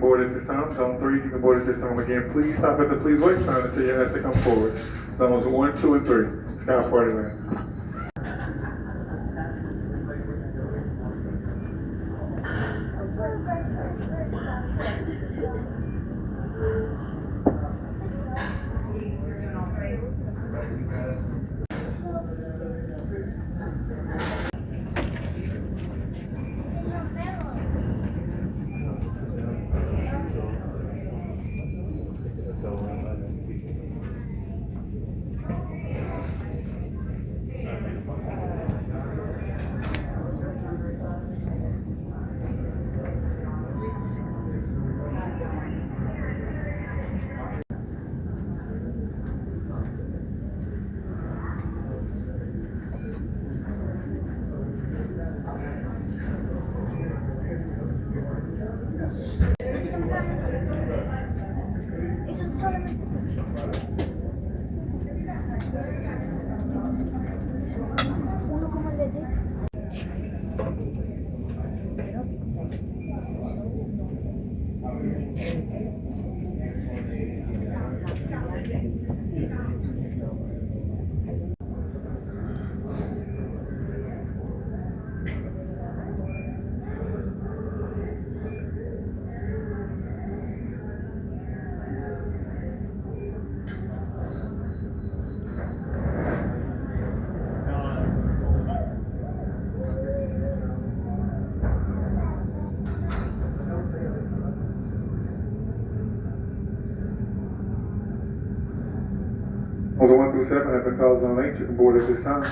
board at this time. Zone 3, you can board at this time. Again, please stop at the please wait sign until you're asked to come forward. Zones 1, 2, and 3. Sky Party Land. Uno como el de ti. Zones 1 through 7 have been called Zone 8. You can board at this time.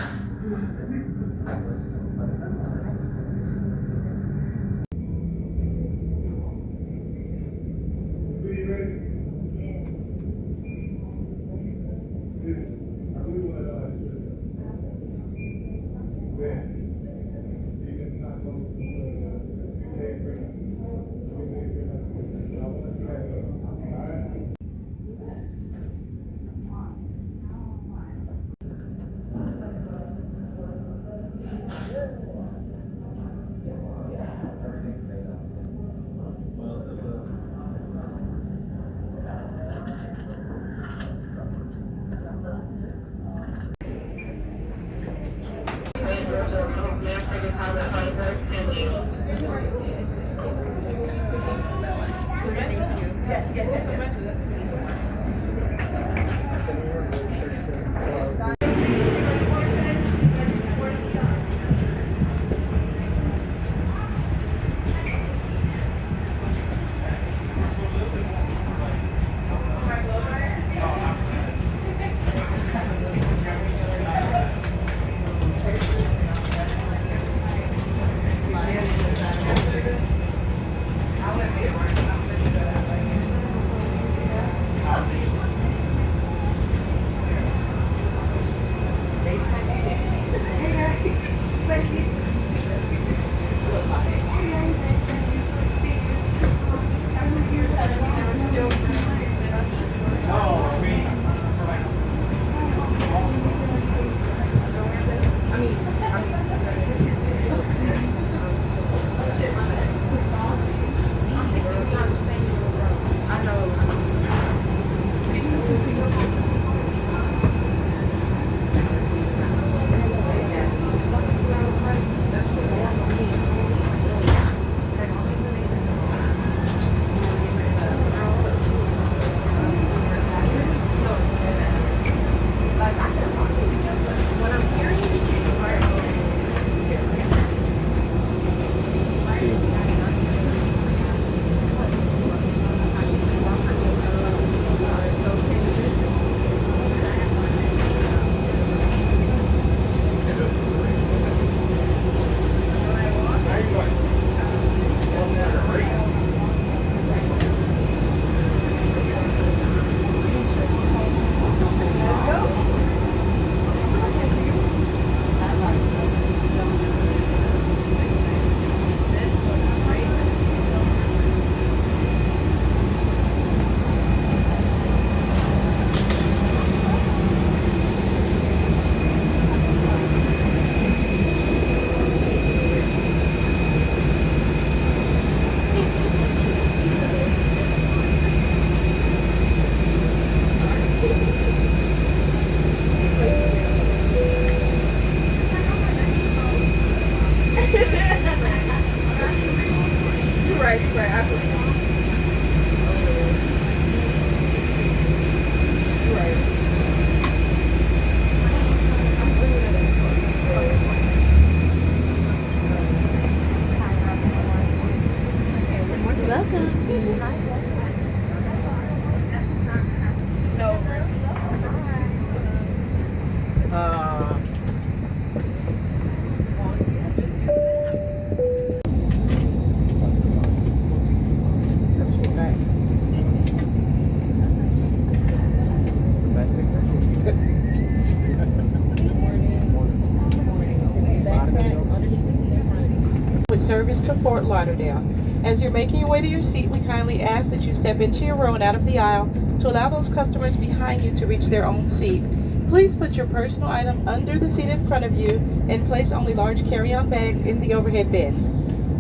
service to Fort Lauderdale. As you're making your way to your seat, we kindly ask that you step into your row and out of the aisle to allow those customers behind you to reach their own seat. Please put your personal item under the seat in front of you and place only large carry-on bags in the overhead bins.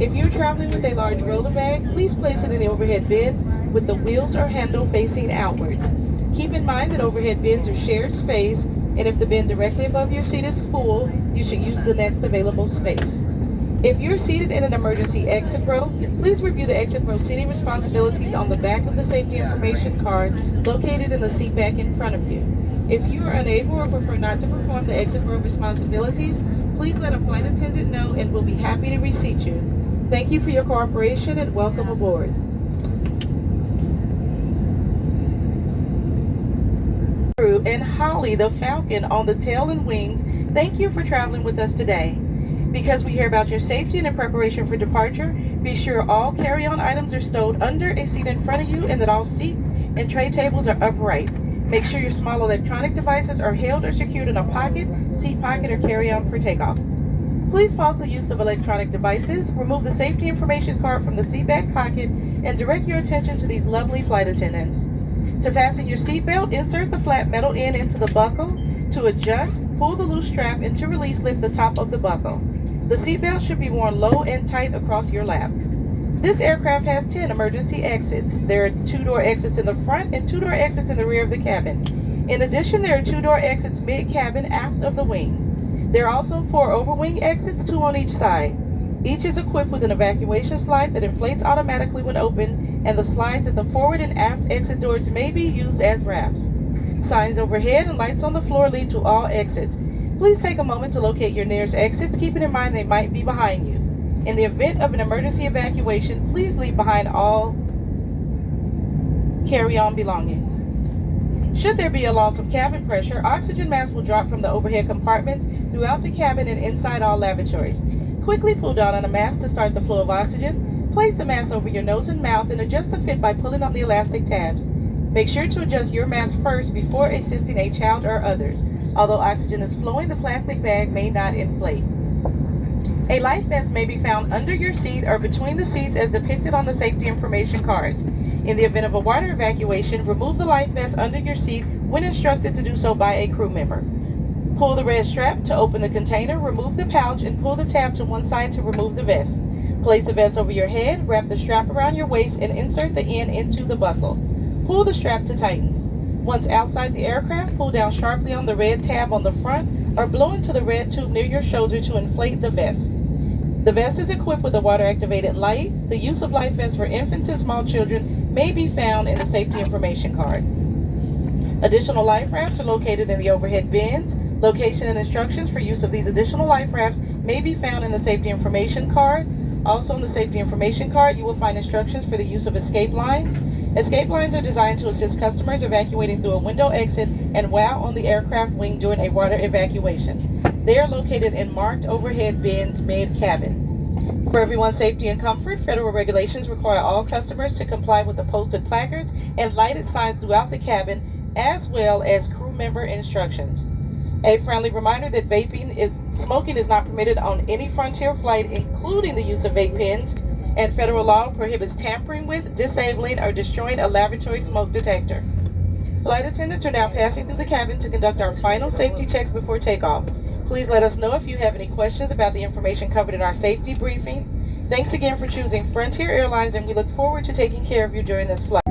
If you're traveling with a large roller bag, please place it in the overhead bin with the wheels or handle facing outwards. Keep in mind that overhead bins are shared space, and if the bin directly above your seat is full, you should use the next available space. If you're seated in an emergency exit row, please review the exit row seating responsibilities on the back of the safety information card located in the seat back in front of you. If you are unable or prefer not to perform the exit row responsibilities, please let a flight attendant know and we'll be happy to reseat you. Thank you for your cooperation and welcome aboard. And Holly the Falcon on the tail and wings, thank you for traveling with us today. Because we hear about your safety and in preparation for departure, be sure all carry-on items are stowed under a seat in front of you and that all seats and tray tables are upright. Make sure your small electronic devices are held or secured in a pocket, seat pocket, or carry-on for takeoff. Please pause the use of electronic devices, remove the safety information card from the seat back pocket, and direct your attention to these lovely flight attendants. To fasten your seatbelt, insert the flat metal end into the buckle. To adjust, pull the loose strap, and to release, lift the top of the buckle. The seatbelt should be worn low and tight across your lap. This aircraft has 10 emergency exits. There are 2-door exits in the front and 2-door exits in the rear of the cabin. In addition, there are 2-door exits mid-cabin aft of the wing. There are also 4 overwing exits, 2 on each side. Each is equipped with an evacuation slide that inflates automatically when open, and the slides at the forward and aft exit doors may be used as ramps. Signs overhead and lights on the floor lead to all exits. Please take a moment to locate your nearest exits, keeping in mind they might be behind you. In the event of an emergency evacuation, please leave behind all carry-on belongings. Should there be a loss of cabin pressure, oxygen masks will drop from the overhead compartments throughout the cabin and inside all lavatories. Quickly pull down on a mask to start the flow of oxygen. Place the mask over your nose and mouth and adjust the fit by pulling on the elastic tabs. Make sure to adjust your mask first before assisting a child or others. Although oxygen is flowing, the plastic bag may not inflate. A life vest may be found under your seat or between the seats as depicted on the safety information cards. In the event of a water evacuation, remove the life vest under your seat when instructed to do so by a crew member. Pull the red strap to open the container, remove the pouch, and pull the tab to one side to remove the vest. Place the vest over your head, wrap the strap around your waist, and insert the end into the buckle. Pull the strap to tighten. Once outside the aircraft, pull down sharply on the red tab on the front or blow into the red tube near your shoulder to inflate the vest. The vest is equipped with a water-activated light. The use of life vests for infants and small children may be found in the safety information card. Additional life rafts are located in the overhead bins. Location and instructions for use of these additional life rafts may be found in the safety information card. Also in the safety information card, you will find instructions for the use of escape lines. Escape lines are designed to assist customers evacuating through a window exit and while on the aircraft wing during a water evacuation. They are located in marked overhead bins mid-cabin. For everyone's safety and comfort, federal regulations require all customers to comply with the posted placards and lighted signs throughout the cabin, as well as crew member instructions. A friendly reminder that smoking is not permitted on any Frontier flight, including the use of vape pens, and federal law prohibits tampering with, disabling, or destroying a laboratory smoke detector. Flight attendants are now passing through the cabin to conduct our final safety checks before takeoff. Please let us know if you have any questions about the information covered in our safety briefing. Thanks again for choosing Frontier Airlines, and we look forward to taking care of you during this flight.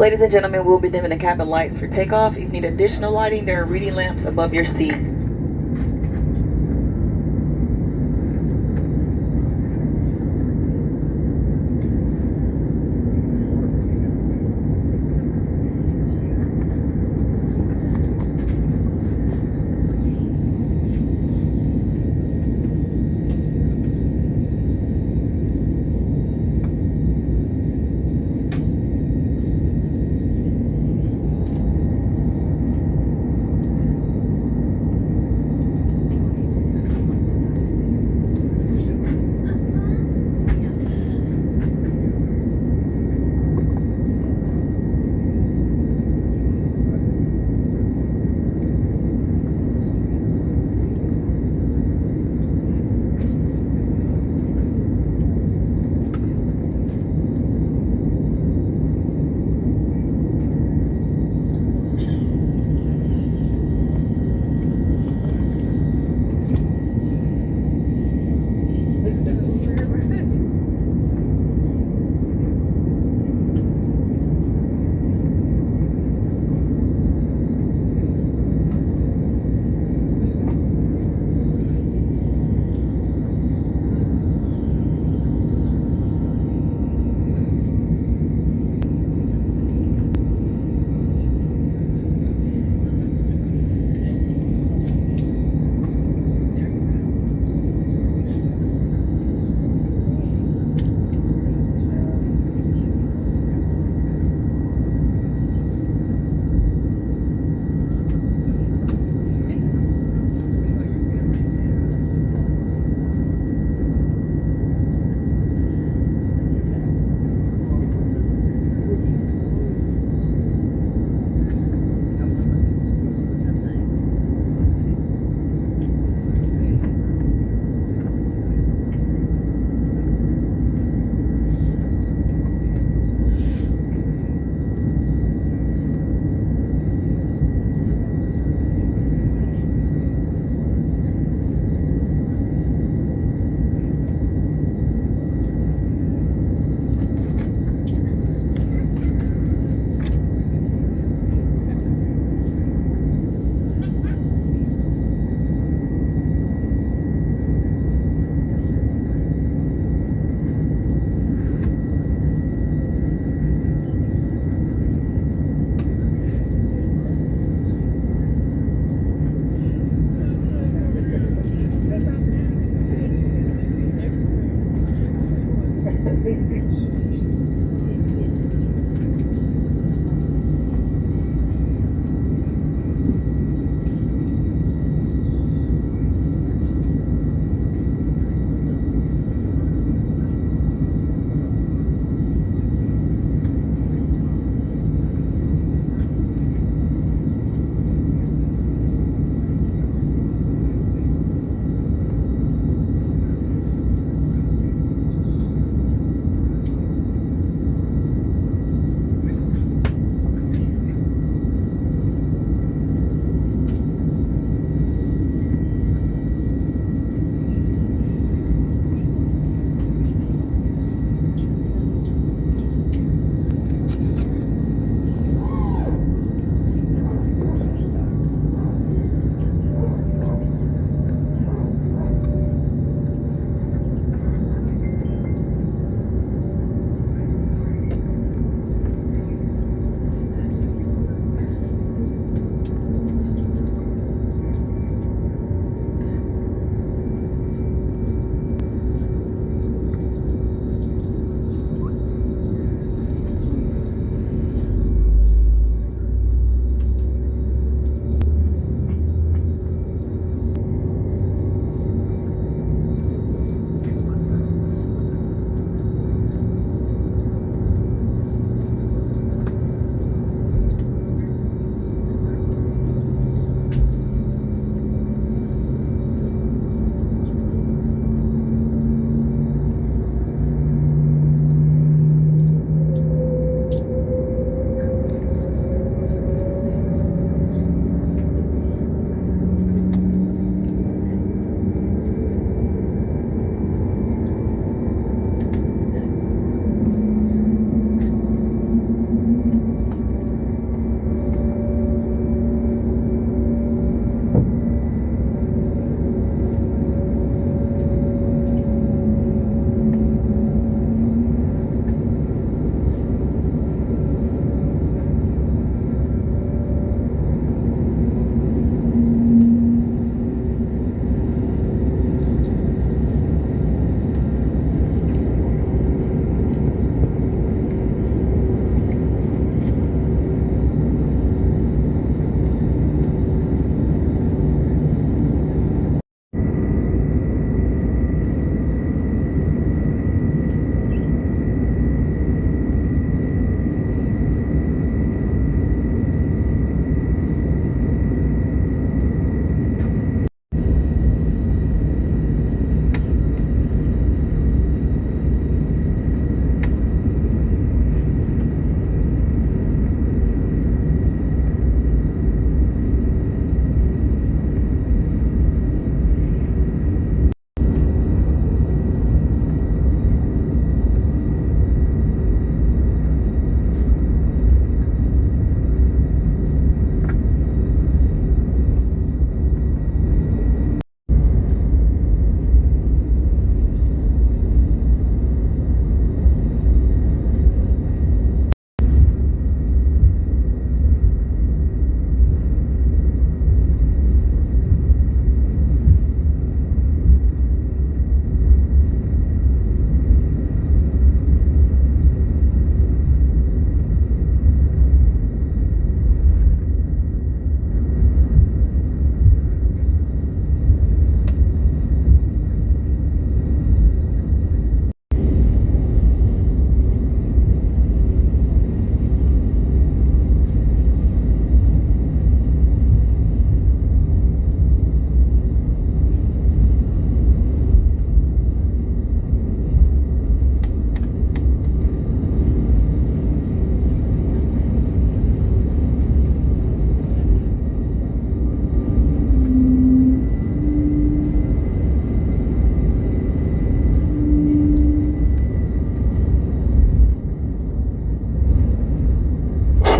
Ladies and gentlemen, we'll be dimming the cabin lights for takeoff. If you need additional lighting, there are reading lamps above your seat.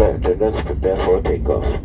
flight attendants prepare for takeoff.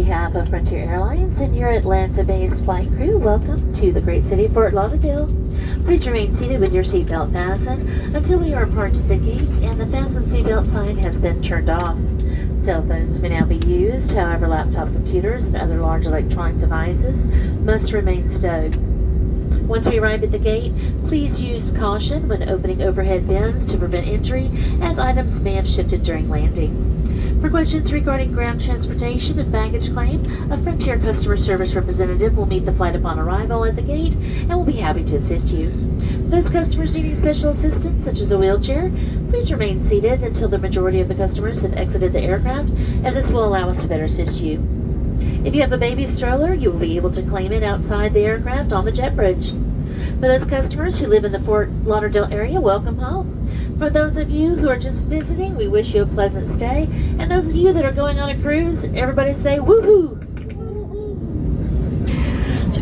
behalf of Frontier Airlines and your Atlanta-based flight crew, welcome to the great city of Fort Lauderdale. Please remain seated with your seatbelt fastened until we are approached the gate and the fasten seatbelt sign has been turned off. Cell phones may now be used, however laptop computers and other large electronic devices must remain stowed. Once we arrive at the gate, please use caution when opening overhead bins to prevent injury, as items may have shifted during landing. For questions regarding ground transportation and baggage claim, a Frontier customer service representative will meet the flight upon arrival at the gate and will be happy to assist you. Those customers needing special assistance, such as a wheelchair, please remain seated until the majority of the customers have exited the aircraft, as this will allow us to better assist you. If you have a baby stroller, you will be able to claim it outside the aircraft on the jet bridge. For those customers who live in the Fort Lauderdale area, welcome home. For those of you who are just visiting, we wish you a pleasant stay. And those of you that are going on a cruise, everybody say woohoo!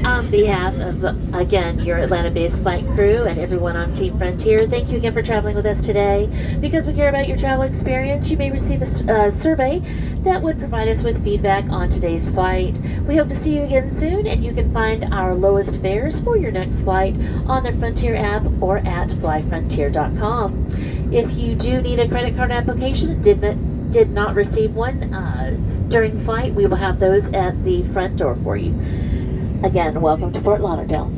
On behalf of, again, your Atlanta-based flight crew and everyone on Team Frontier, thank you again for traveling with us today. Because we care about your travel experience, you may receive a survey that would provide us with feedback on today's flight. We hope to see you again soon, and you can find our lowest fares for your next flight on the Frontier app or at flyfrontier.com. If you do need a credit card application, did not receive one during flight, we will have those at the front door for you. Again, welcome to Fort Lauderdale.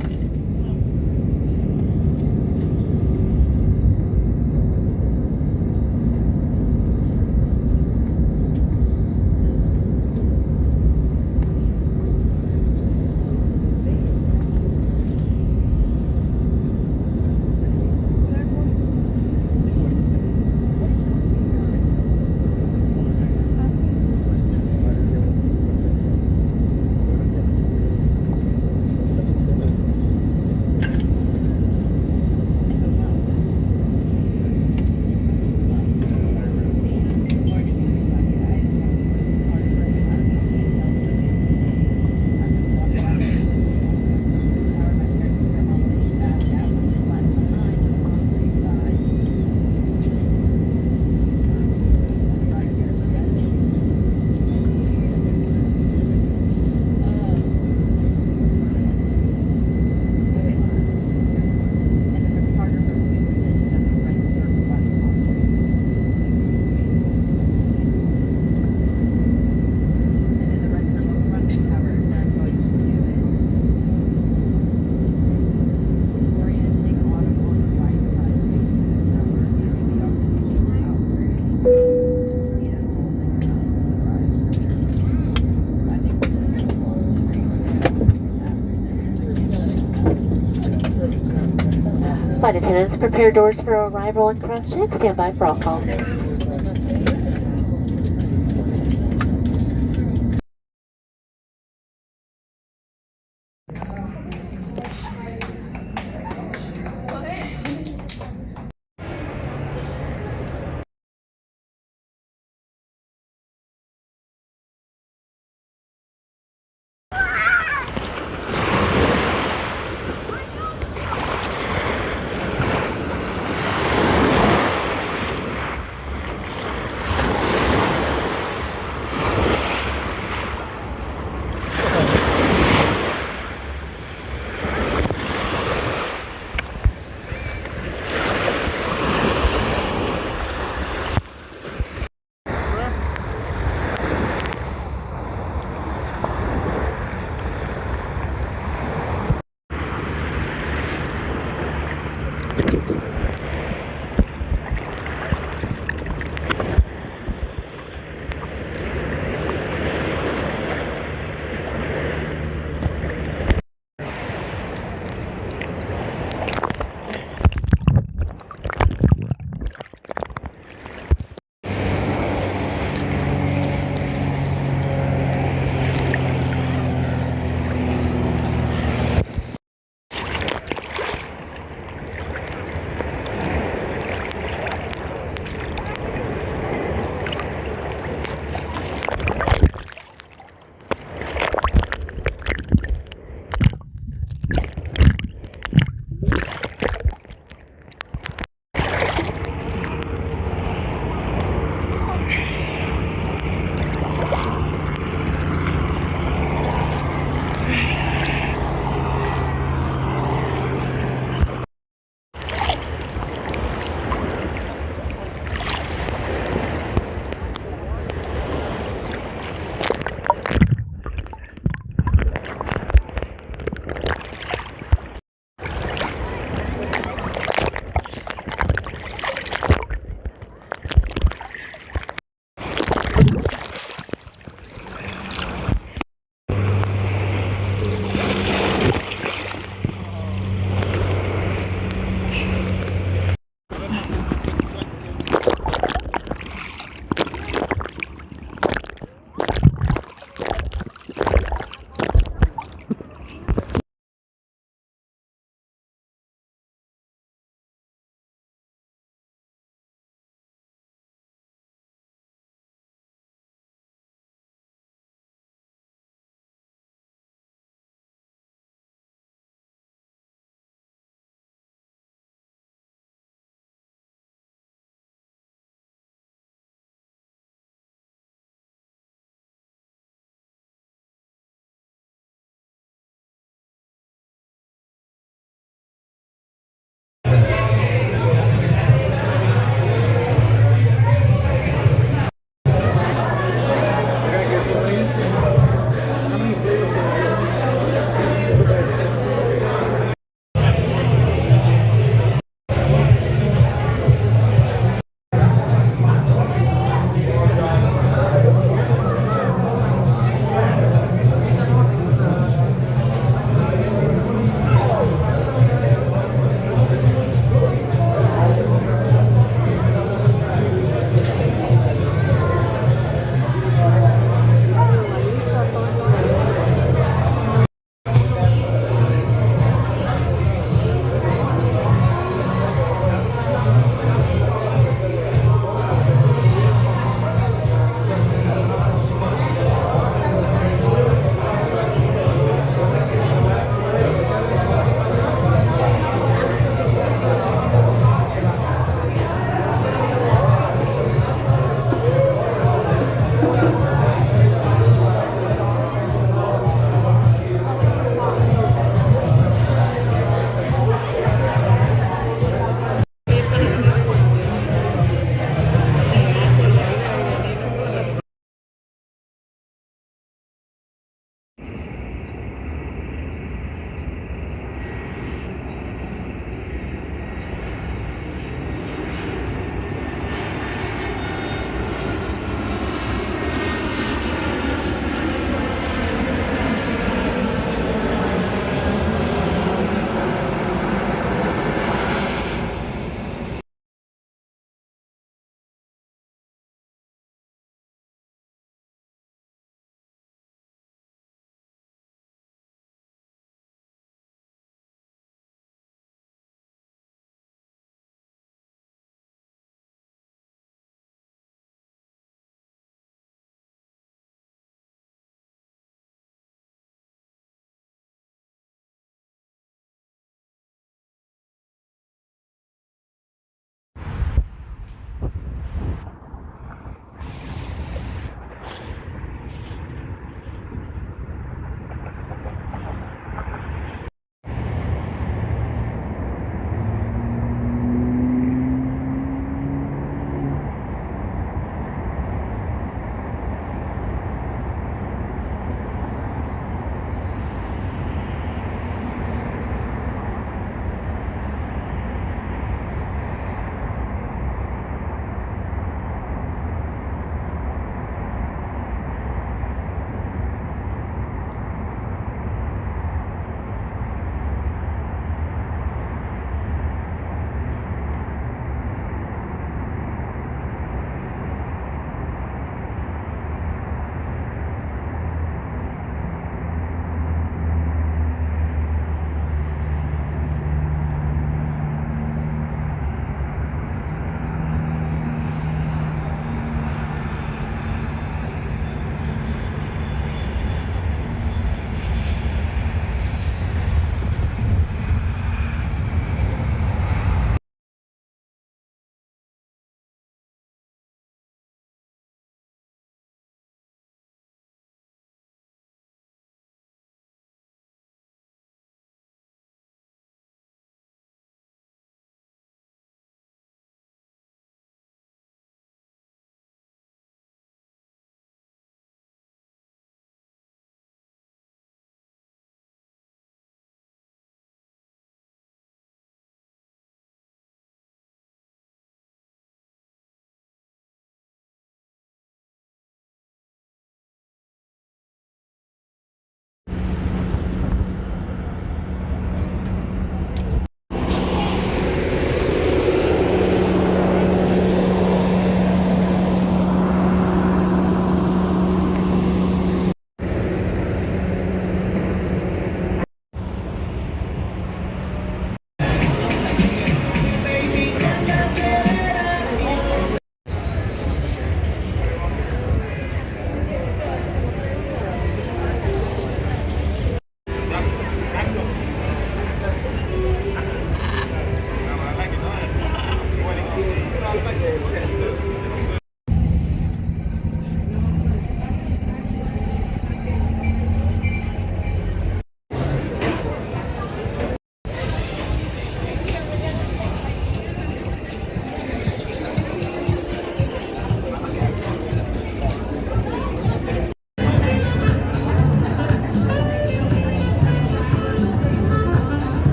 Flight attendants, prepare doors for arrival and cross check. Stand by for all call.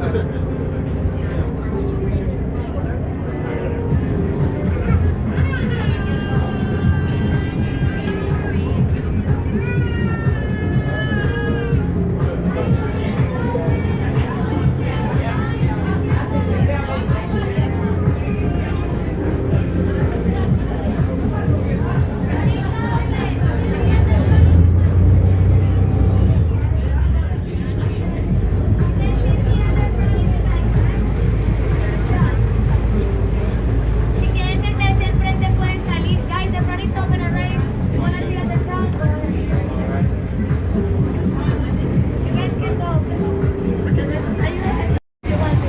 Si quieren sentarse al frente pueden salir. Guys, the front is open already. You wanna sit at the top? You guys can go. The rest of you if you want to.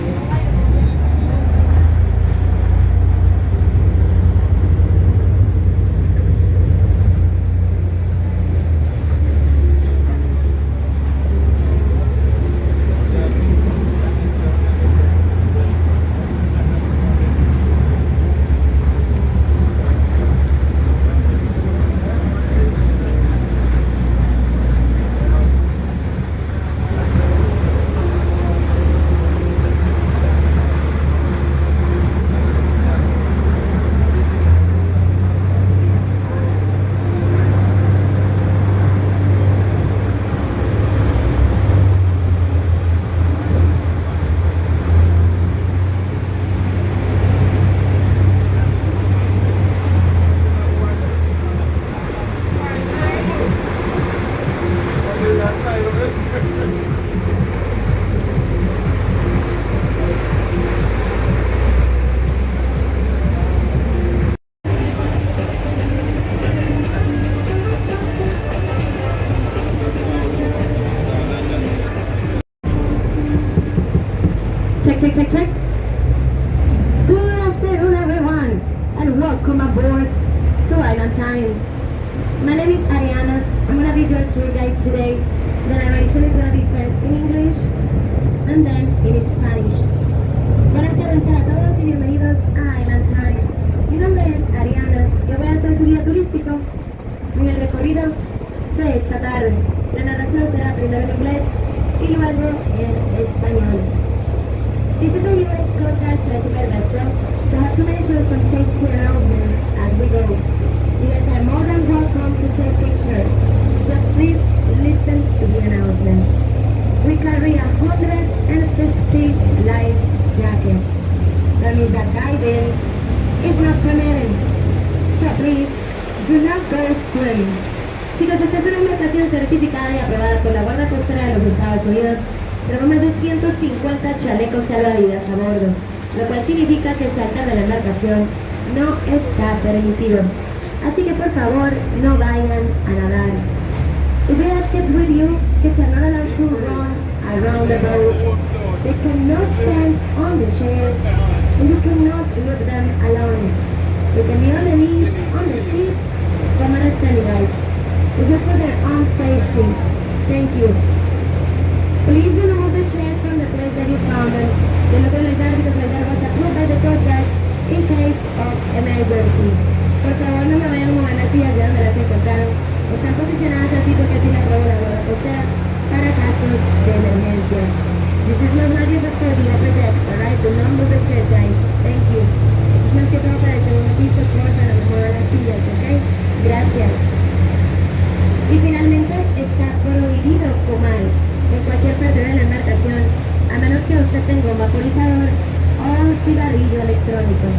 Check. Good afternoon, everyone, and welcome aboard to Island Time. My name is Ariana. I'm gonna be your tour guide today. The narration is gonna be first in English and then in Spanish. Buenas tardes para todos y bienvenidos a Island Time. Mi nombre es Ariana. Yo voy a hacer su guía turístico en el recorrido de esta tarde. La narración será primero en inglés y luego en español. This is a U.S. Coast Guard certified vessel, so I have to mention some safety announcements as we go. You guys are more than welcome to take pictures. Just please listen to the announcements. We carry 150 life jackets. That means that diving is not permitted. So please, do not go swimming. Chicos, esta es una embarcación certificada y aprobada por la Guardia Costera de los Estados Unidos. Tenemos más de 150 chalecos salvavidas a bordo, lo cual significa que saltar de la embarcación no está permitido. Así que por favor, no vayan a nadar. If you have kids with you, kids are not allowed to run around the boat. They cannot stand on the chairs, and you cannot leave them alone. They can be on their knees, on the seats, but not standing, guys. It's just for their own safety. Thank you. Please do not move the chairs from the place that you found them. Do not do like that because like that was approved by the Coast Guard in case of emergency. Por favor, no me vayan a mover las sillas de donde las encontraron. Están posicionadas así porque así la aprobó la Guardia Costera para casos de emergencia. This is most likely for the upper deck, alright? Do not move the chairs, guys. Thank you. Eso es más que todo para el segundo piso, porfa, no me muevan las sillas, ¿ok? Gracias. Y finalmente, está prohibido fumar en cualquier parte de la embarcación, a menos que usted tenga un vaporizador o un cigarrillo electrónico.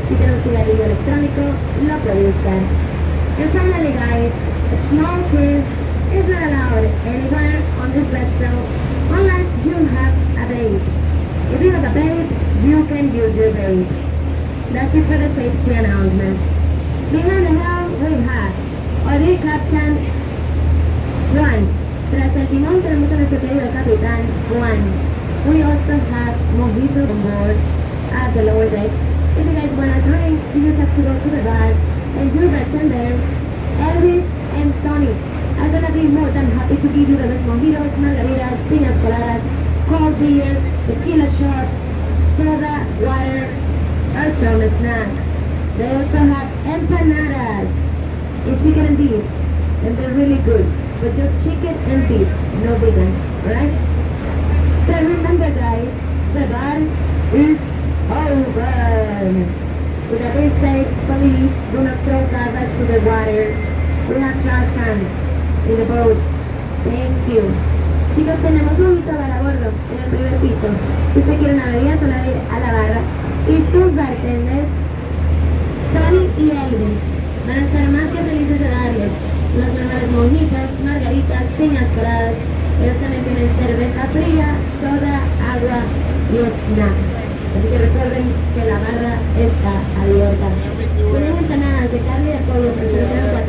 Si tiene un cigarrillo electrónico, lo puede usar. And finally, guys, smoking is not allowed anywhere on this vessel unless you have a babe. If you have a babe, you can use your babe. That's it for the safety announcements. Behind the helm, we have our dear Captain Juan. Tras el timón tenemos a nuestro querido capitán Juan. We also have mojito on board at the lower deck. If you guys want a drink, you just have to go to the bar, and your bartenders, Elvis and Tony, are gonna be more than happy to give you the best mojitos, margaritas, piñas coladas, cold beer, tequila shots, soda, water, or some snacks. They also have empanadas in chicken and beef, and they're really good. But just chicken and beef, no vegan, alright? So remember, guys, The bar is over. With that being said, please do not throw garbage to the water. We have trash cans in the boat. Thank you. Chicos, tenemos mojito bar a bordo en el primer piso. Si usted quiere una bebida, solo ir a la barra. Y sus bartenders, Tony y Elvis, van a estar más que felices de darles los mejores mojitos, margaritas, piñas coladas. Ellos también tienen cerveza fría, soda, agua y snacks. Así que recuerden que la barra está abierta. Tienen empanadas de carne y de pollo, pero solo quedan 4.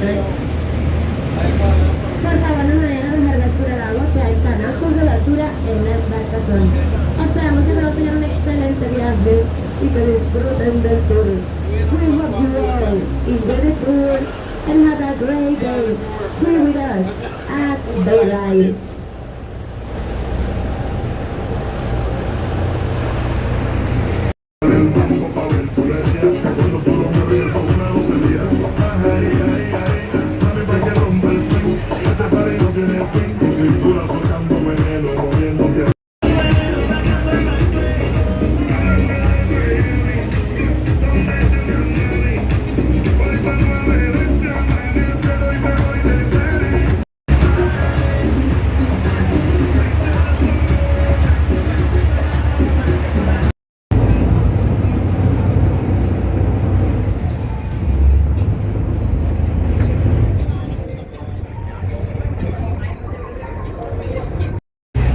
Por favor, no me vayan a dejar basura al agua, que hay canastos de basura en la embarcación. Esperamos que todos tengan un excelente viaje y que disfruten del tour. We hope you all enjoy the tour and have a great day here with us at Bayride.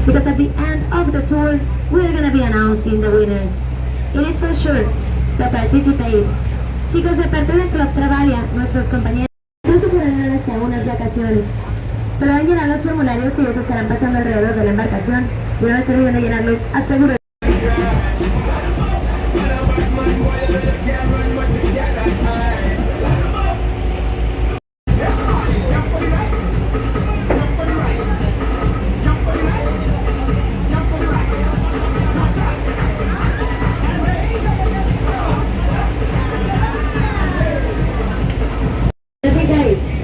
Because at the end of the tour, we're gonna be announcing the winners. It is for sure, so participate. Chicos, de parte del Club Travalia, nuestros compañeros incluso podrán ganar hasta unas vacaciones. Solo van a llenar los formularios que ellos estarán pasando alrededor de la embarcación. Y una vez terminen de llenarlos, asegúrense.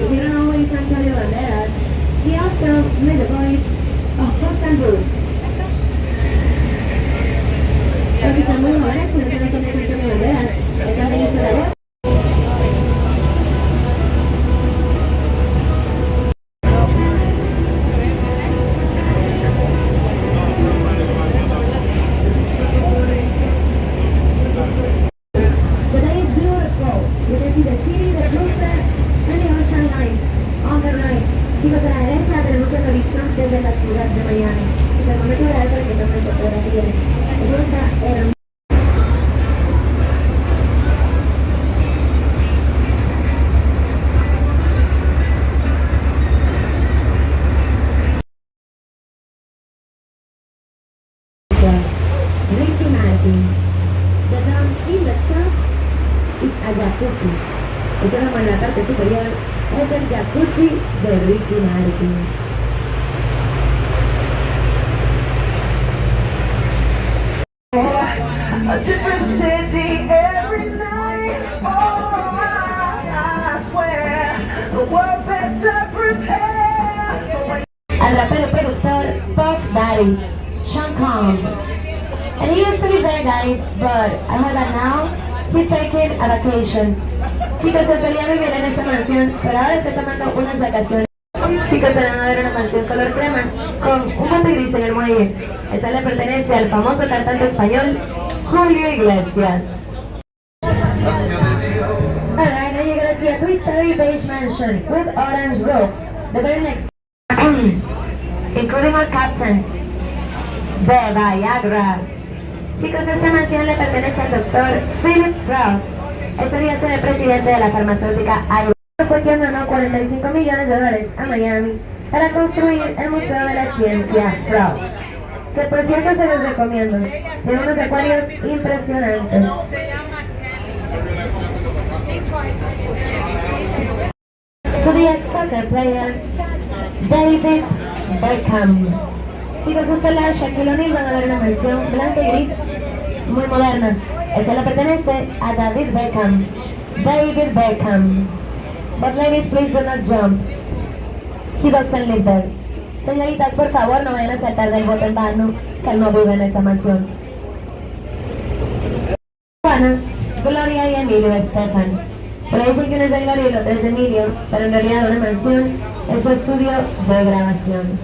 If you don't know who is Antonio Banderas, he also made the voice of Puss in Boots. Por si son muy jóvenes, si no saben quién es Antonio Banderas, él también hizo la voz. The day is beautiful. You can see the city, the cruises, and the ocean line on the right. Chicos, a la derecha tenemos el horizonte de la ciudad de Miami. Es el momento de para que tomen fotografías. Esto está hermoso. Ricky Martin. The down in the top is a jacuzzi. Esa es en la parte superior, es el jacuzzi de Ricky Martin. A different city every night. Oh, I swear the world better prepare for when. Al rapero productor Puff Daddy, Sean Combs. And he used to live there, guys, but I heard that now he's taking a vacation. Chicos, se solía vivir en esa mansión, pero ahora está tomando unas vacaciones. Chicos, se van a ver una mansión color crema con un bote gris en el muelle. Esa le pertenece al famoso cantante español Julio Iglesias. Alright, now you're gonna see a three-story beige mansion with orange roof. The very next, including our captain, the Viagra. Chicos, esta mansión le pertenece al doctor Philip Frost. Ese día ser el presidente de la farmacéutica Iron. Fue quien donó $45 millones a Miami para construir el Museo de la Ciencia Frost, que por cierto se los recomiendo. Tiene unos acuarios impresionantes. To the ex-soccer player, David Beckham. Chicos, esta es la Shaquille O'Neal, van a ver una mansión blanca y gris, muy moderna. Esa le pertenece a David Beckham. David Beckham. But ladies, please do not jump. He doesn't live there. Señoritas, por favor, no vayan a saltar del bote en vano, que él no vive en esa mansión. Ana, Gloria y Emilio Estefan. Por ahí dicen que uno es de Gloria y el otro es de Emilio, pero en realidad una mansión es su estudio de grabación.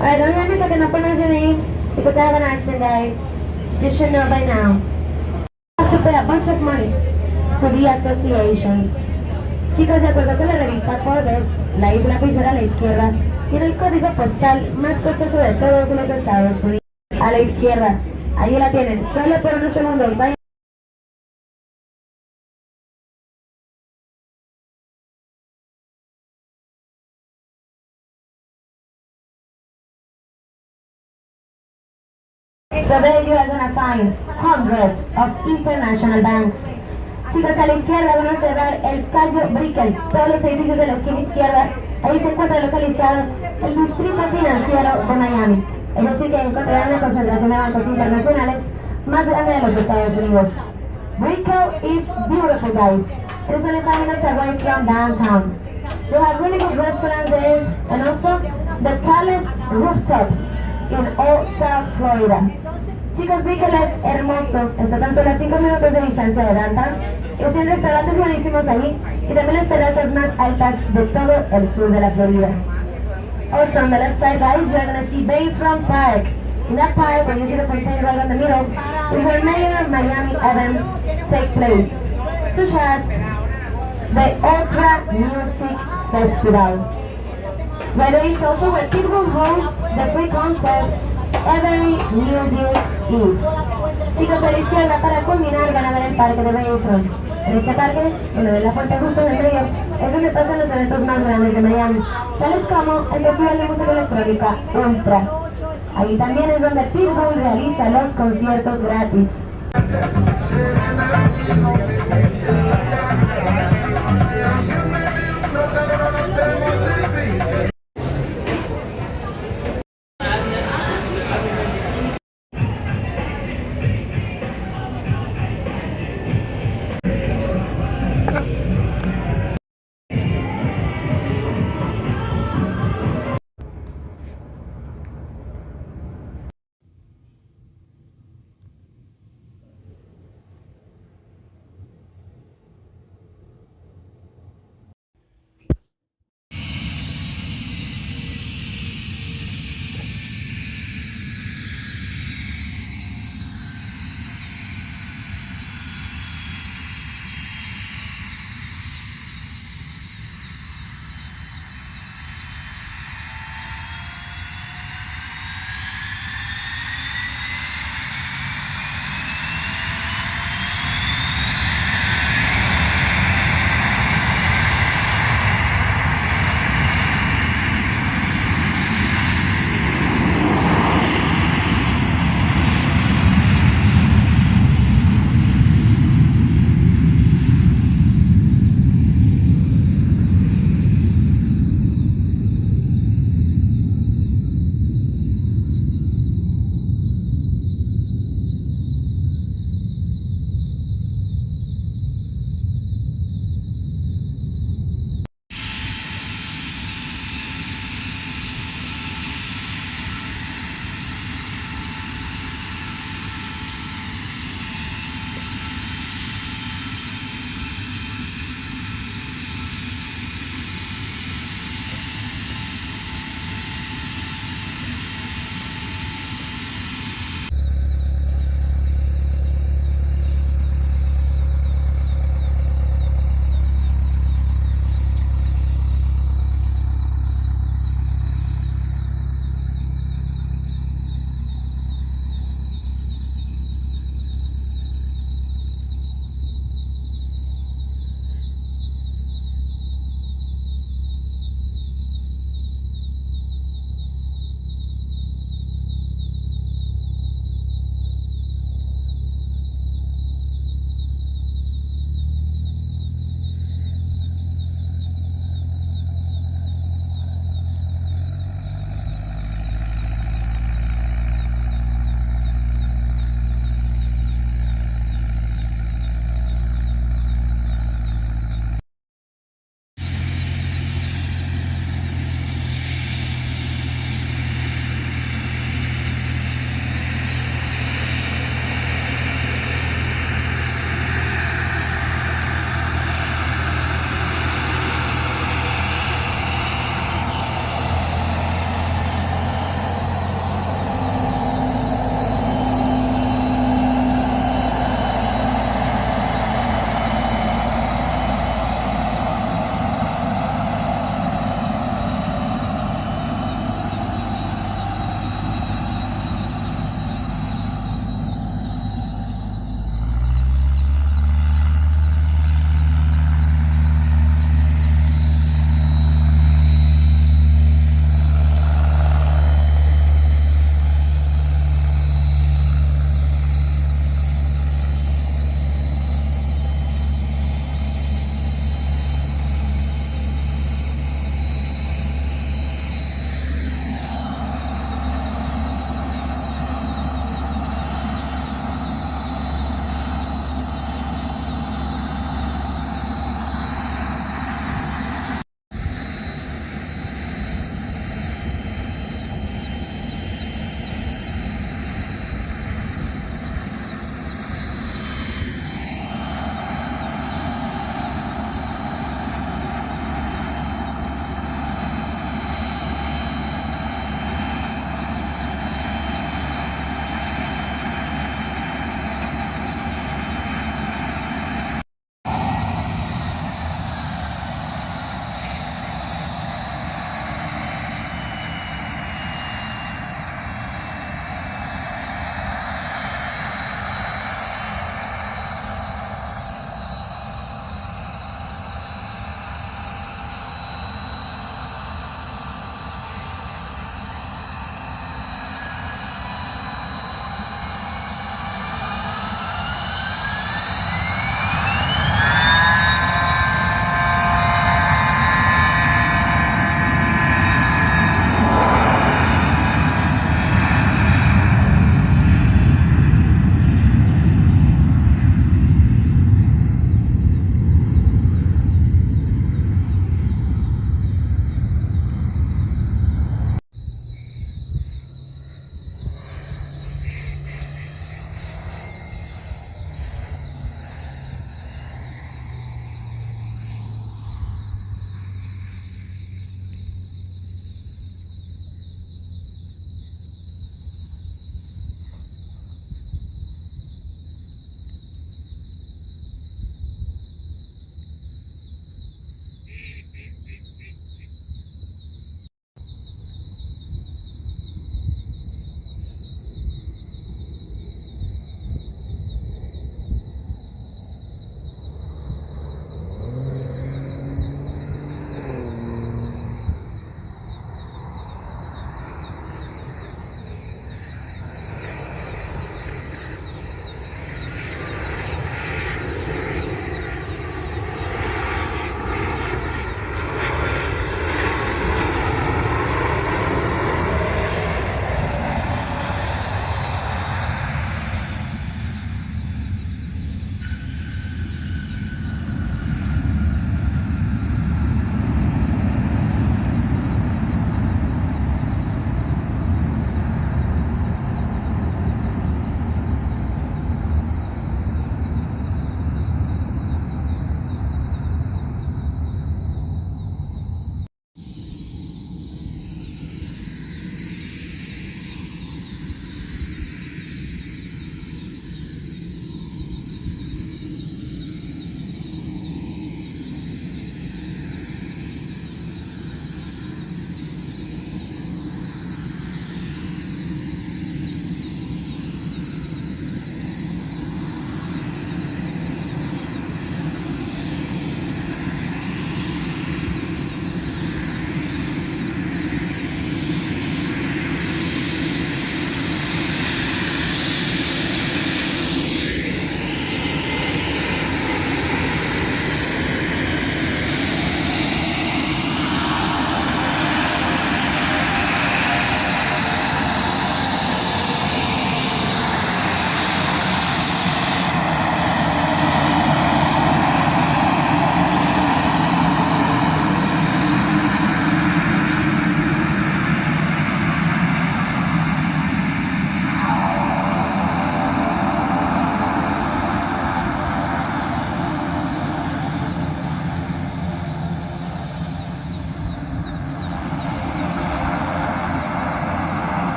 Alright, don't hear me talking up on your name because I have an accent, guys. You should know by now. You have to pay a bunch of money to the associations. Chicos, de acuerdo con la revista Forbes, la isla Fisher a la izquierda tiene el código postal más costoso de todos los Estados Unidos. A la izquierda, ahí la tienen, solo por unos segundos. Vayan. So there you are gonna find hundreds of international banks. Chicos, a la izquierda van a observar el Cayo Brickell, todos los edificios de la esquina izquierda. Ahí se encuentra localizado el Distrito Financiero de Miami. Es decir, que encontrarán la concentración de bancos internacionales más grande de los Estados Unidos. Brickell is beautiful, guys. It is only 5 minutes away from downtown. You have really good restaurants there, and also the tallest rooftops in all South Florida. Chicos, Brickell es hermoso, está tan solo a 5 minutos de distancia de downtown. Y tiene restaurantes buenísimos allí y también las terrazas más altas de todo el sur de la Florida. Also on the left side, guys, you're gonna see Bayfront Park. In that park, where you see the fountain right in the middle, is where Mayor of Miami events take place, such as the Ultra Music Festival. Where there is also where people host the free concerts every New Year's Eve. Chicos, a la izquierda, para culminar, van a ver el parque de Bayfront. En este parque, donde ven la fuente justo en el medio, es donde pasan los eventos más grandes de Miami, tales como el Festival de Música Electrónica Ultra. Allí también es donde Pitbull realiza los conciertos gratis.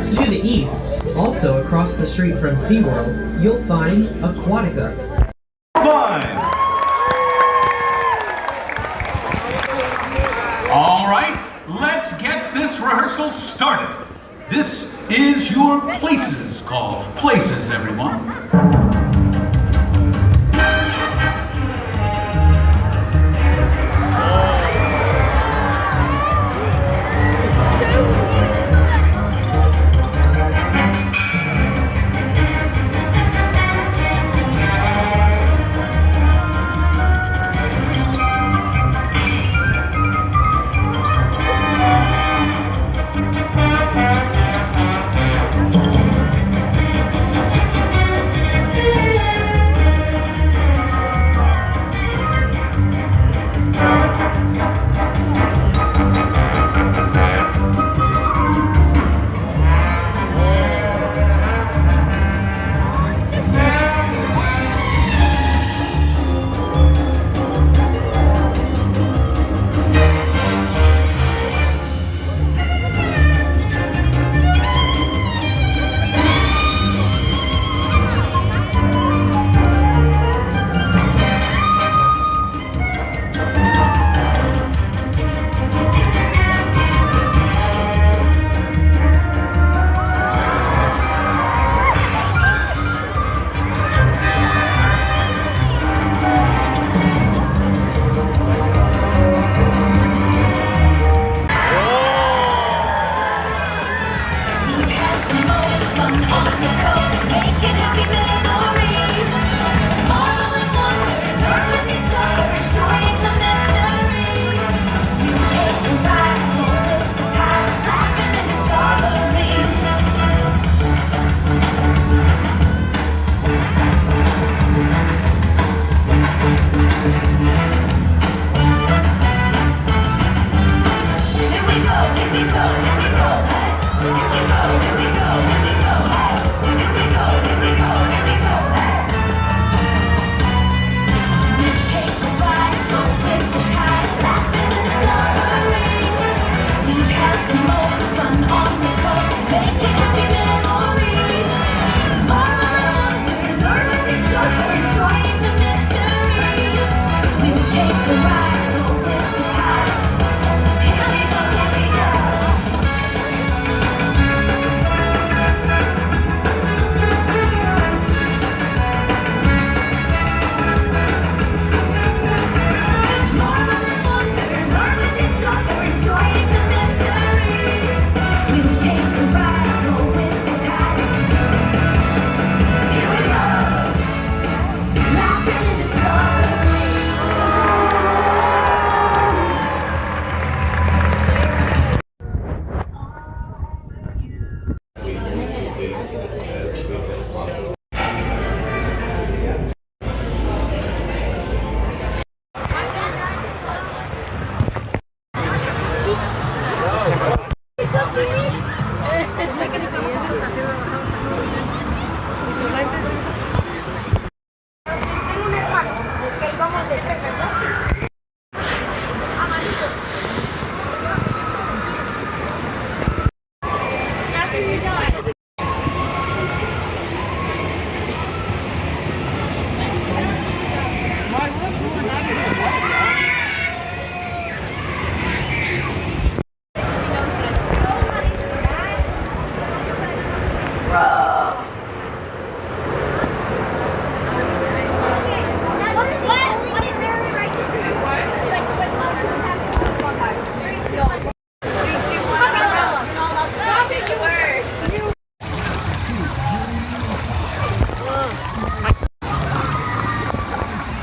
To the east, also across the street from SeaWorld, you'll find Aquatica. Fine. All right, let's get this rehearsal started. This is your Places called Places, everyone.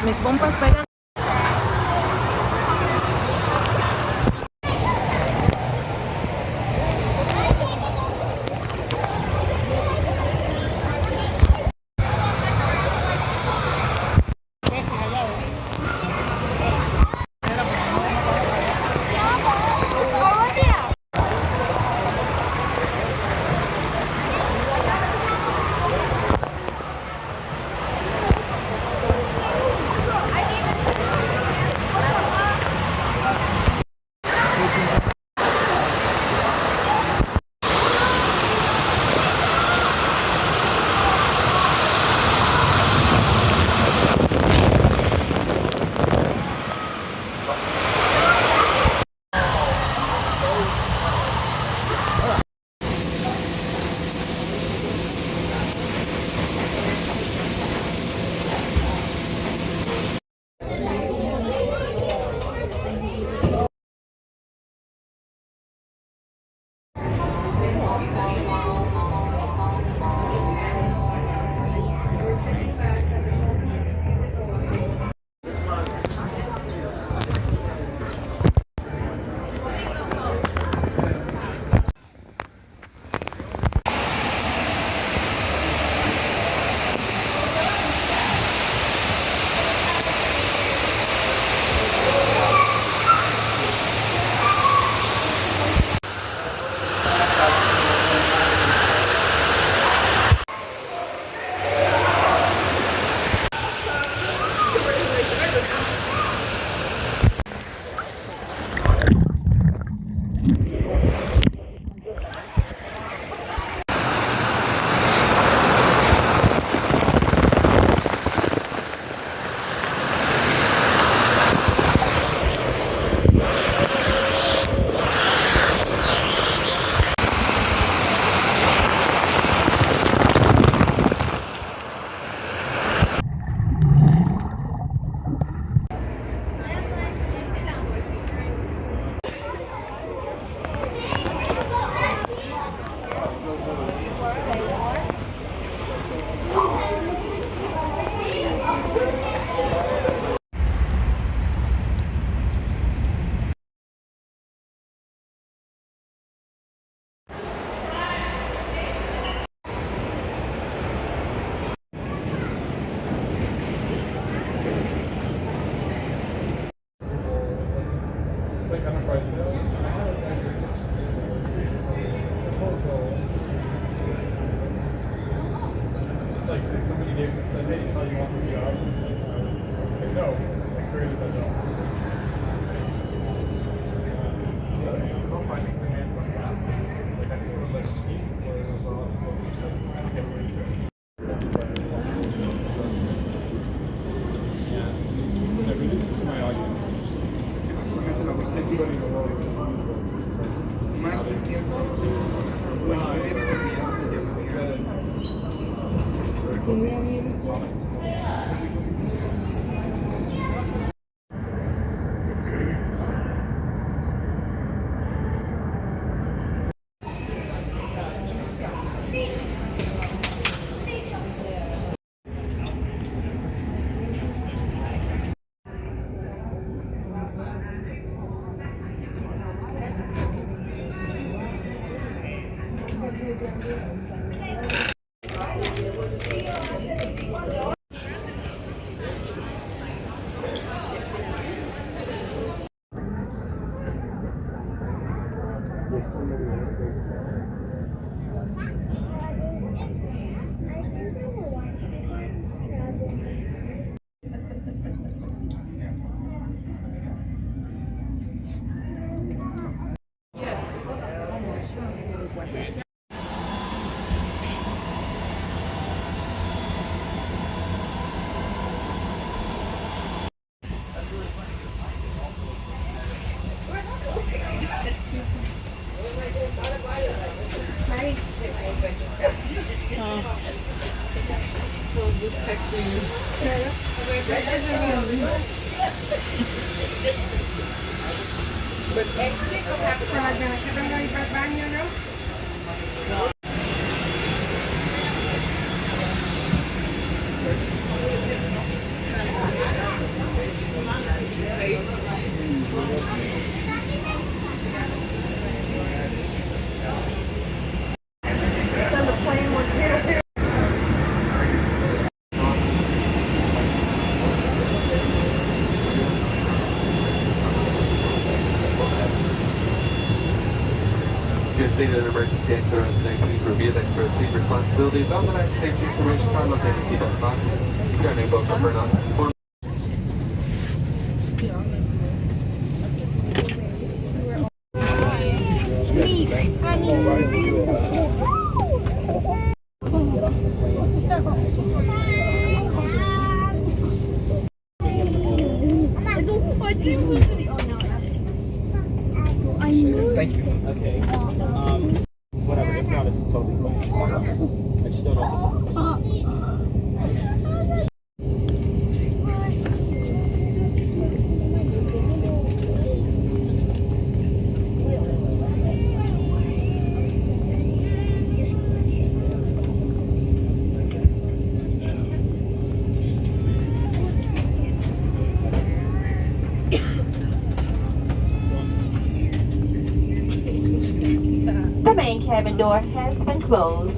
Mis pompas pegan. Just like if somebody said, hey, how you want this job? I would say no. I created that job. I'll find the hand from that. Like I think it was like me where it was all just like I forget what he said. Yeah. I mean, this is my audience. Everybody's alone. Stated an emergency exit on today, please review the emergency responsibilities on the next safety information card located in seatbelt box. You can enable number not form. Thank you. Okay. Whatever. If not, it's totally fine. I just don't know. The main cabin door has been closed.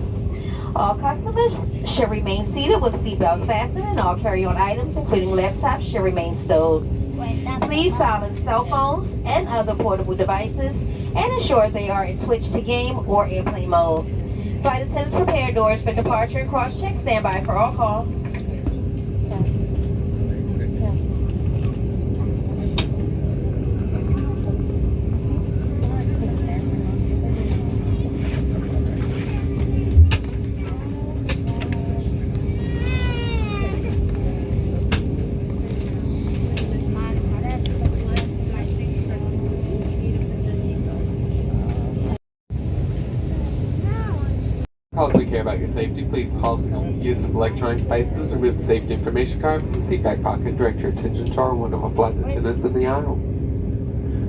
All customers should remain seated with seatbelts fastened, and all carry-on items, including laptops, should remain stowed. Please silence cell phones and other portable devices and ensure they are in switch to game or airplane mode. Flight attendants prepare doors for departure and cross-check. Stand by for all call. Because we care about your safety, please pause the use of electronic devices, remove the safety information card from the seat back pocket, and direct your attention to our wonderful flight attendants in the aisle.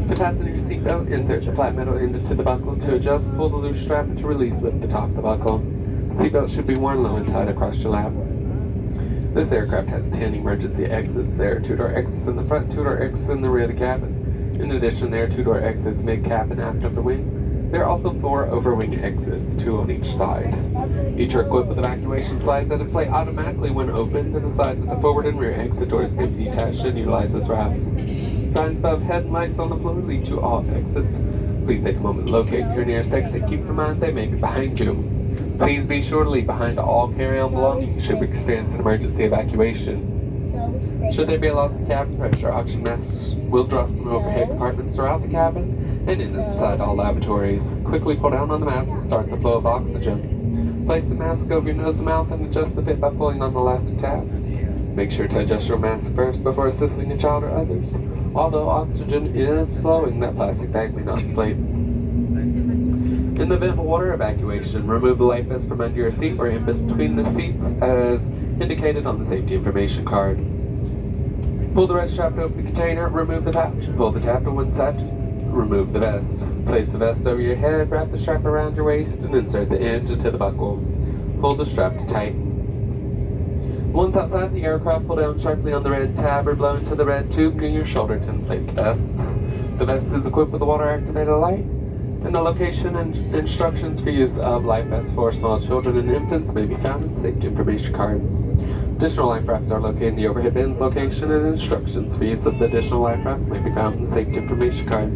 To fasten your seatbelt, insert your flat metal end into the buckle. To adjust, pull the loose strap, and to release, lift the top of the buckle. The seatbelt should be worn low and tied across your lap. This aircraft has 10 emergency exits. There are 2-door exits in the front, 2-door exits in the rear of the cabin. In addition, there are 2-door exits mid-cap and aft of the wing. There are also 4 over-wing exits, 2 on each side. Each are equipped with evacuation slides that inflate automatically when opened, and the sides of the forward and rear exit doors can be detached and utilized as ramps. Signs above headlights on the floor lead to all exits. Please take a moment to locate your nearest exit. Keep in mind they may be behind you. Please be sure to leave behind all carry-on belongings should we experience an emergency evacuation. Should there be a loss of cabin pressure, oxygen masks will drop from overhead compartments throughout the cabin and inside all lavatories. Quickly pull down on the mask to start the flow of oxygen. Place the mask over your nose and mouth and adjust the fit by pulling on the elastic tab. Make sure to adjust your mask first before assisting a child or others. Although oxygen is flowing, that plastic bag may not inflate. In the event of a water evacuation, remove the life vest from under your seat or in between the seats as indicated on the safety information card. Pull the red strap to open the container, remove the pouch, pull the tab to one side, remove the vest. Place the vest over your head, wrap the strap around your waist, and insert the end into the buckle. Pull the strap to tighten. Once outside the aircraft, pull down sharply on the red tab or blow into the red tube near your shoulder to inflate the vest. The vest is equipped with a water-activated light, and the location and instructions for use of life vests for small children and infants may be found in the safety information card. Additional life rafts are located in the overhead bins location, and instructions for use of the additional life rafts may be found in the safety information card.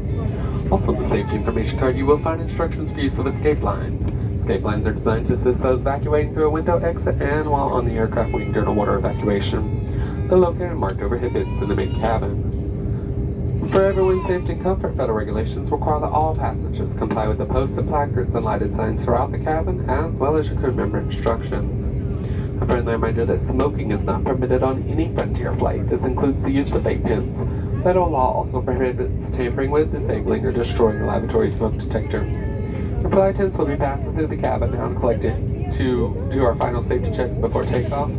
Also in the safety information card, you will find instructions for use of escape lines. Escape lines are designed to assist those evacuating through a window exit and while on the aircraft wing during a water evacuation. They're located and marked overhead bins in the main cabin. For everyone's safety and comfort, federal regulations require that all passengers comply with the posted placards and lighted signs throughout the cabin, as well as your crew member instructions. A friendly reminder that smoking is not permitted on any Frontier flight. This includes the use of vape pens. Federal law also prohibits tampering with, disabling, or destroying the lavatory smoke detector. Your flight attendants will be passing through the cabin now and collected to do our final safety checks before takeoff.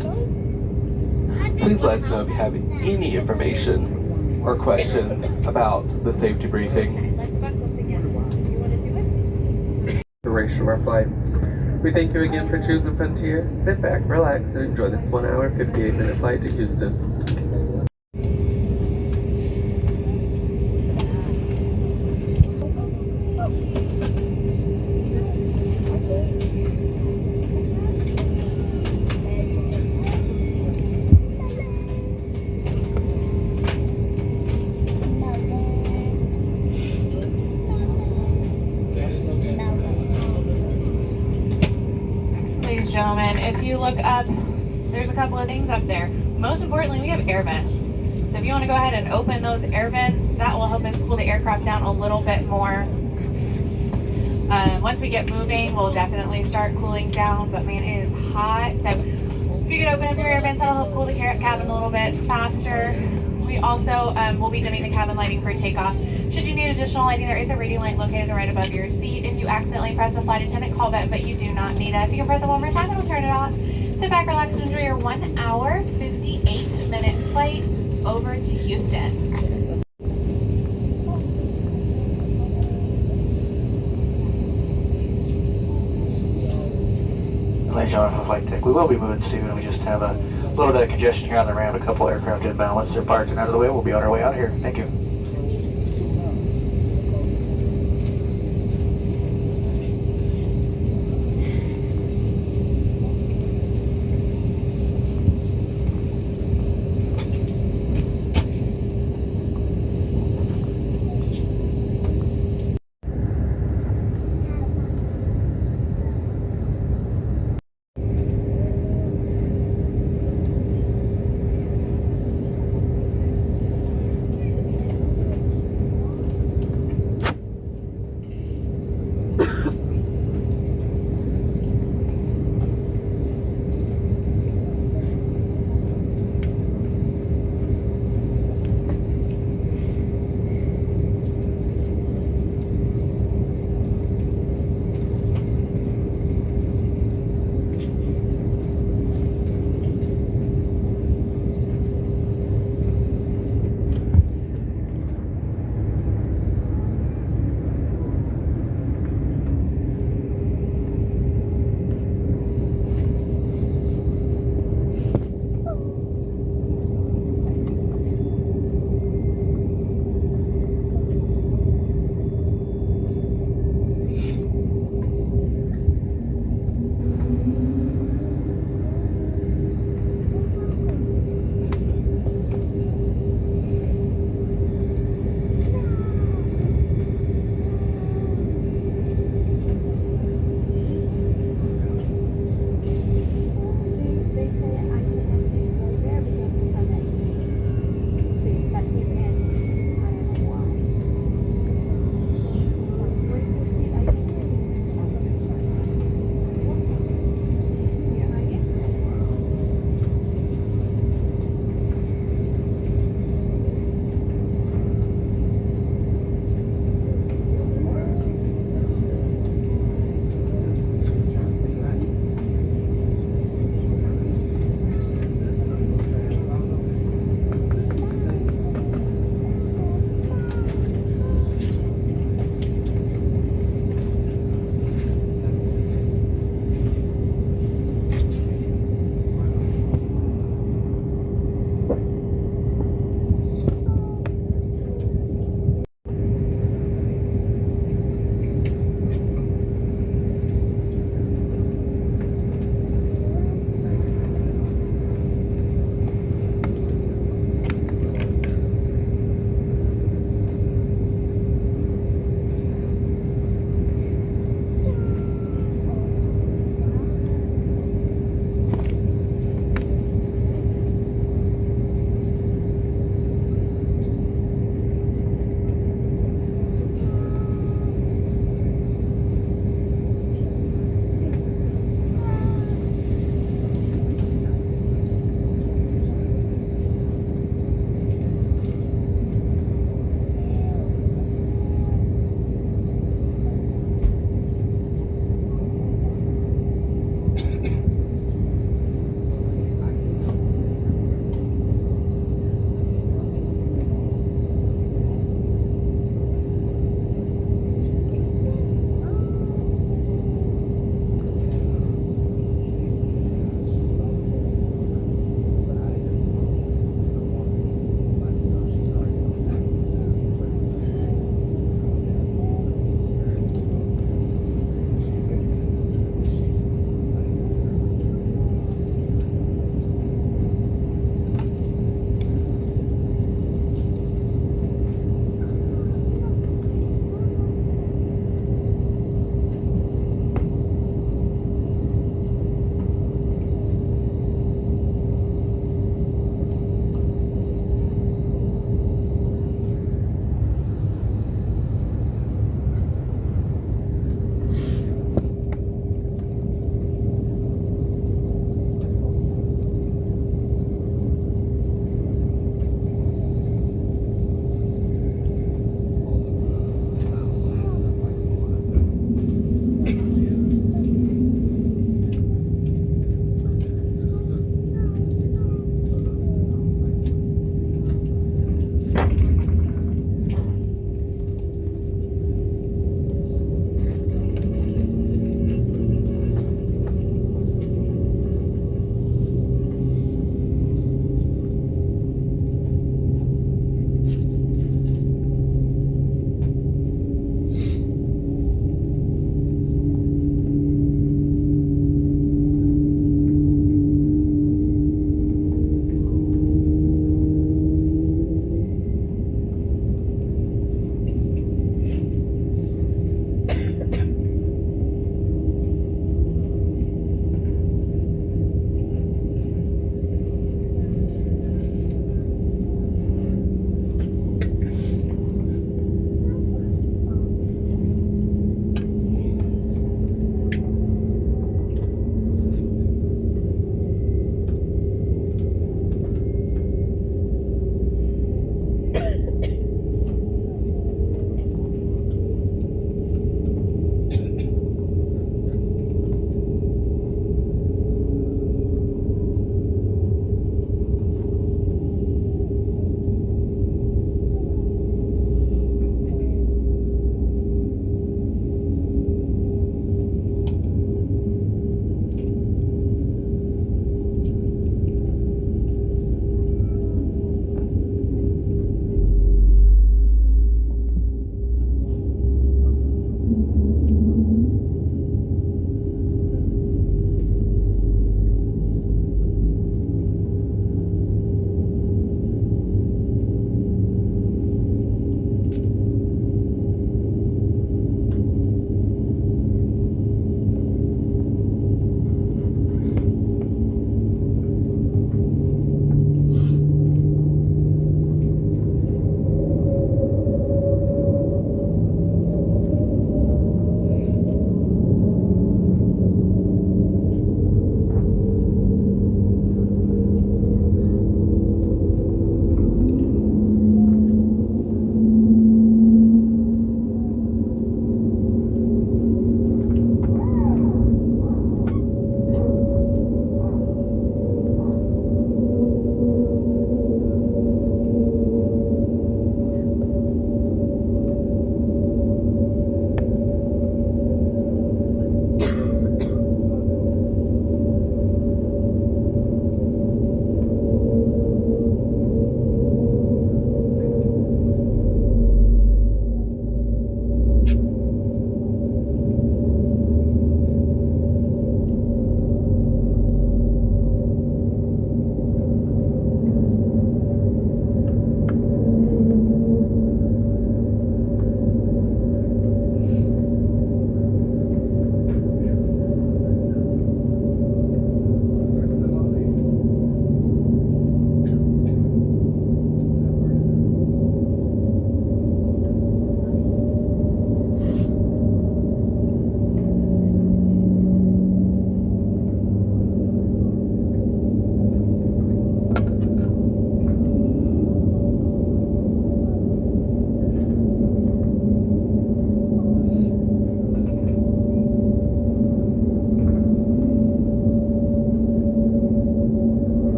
Please let us know if you have any information or questions about the safety briefing. Duration of our flight. We thank you again for choosing Frontier. Sit back, relax, and enjoy this 1 hour, 58-minute flight to Houston. Ladies and gentlemen, if you look up, there's a couple of things up there. Most importantly, we have air vents. So if you want to go ahead and open those air vents, that will help us cool the aircraft down a little bit more. Once we get moving, we'll definitely start cooling down, but man, it is hot. So if you can open up your air vents, that'll help cool the cabin a little bit faster. We also will be dimming the cabin lighting for takeoff. Should you need additional lighting, there is a reading light located right above your seat. If you accidentally press the flight attendant call button, but you do not need it, if you can press it one more time, it'll turn it off. Sit back, relax, and enjoy your 1 hour, 58-minute flight over to Houston. Ladies and gentlemen, for Flight Tech, we will be moving soon. We just have a little bit of congestion here on the ramp, a couple aircraft inbound. Once they're parked and out of the way, we'll be on our way out of here. Thank you.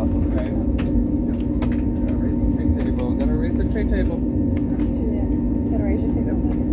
up, okay? Gotta raise the tray table. Gotta raise the tray table. Gotta raise your table.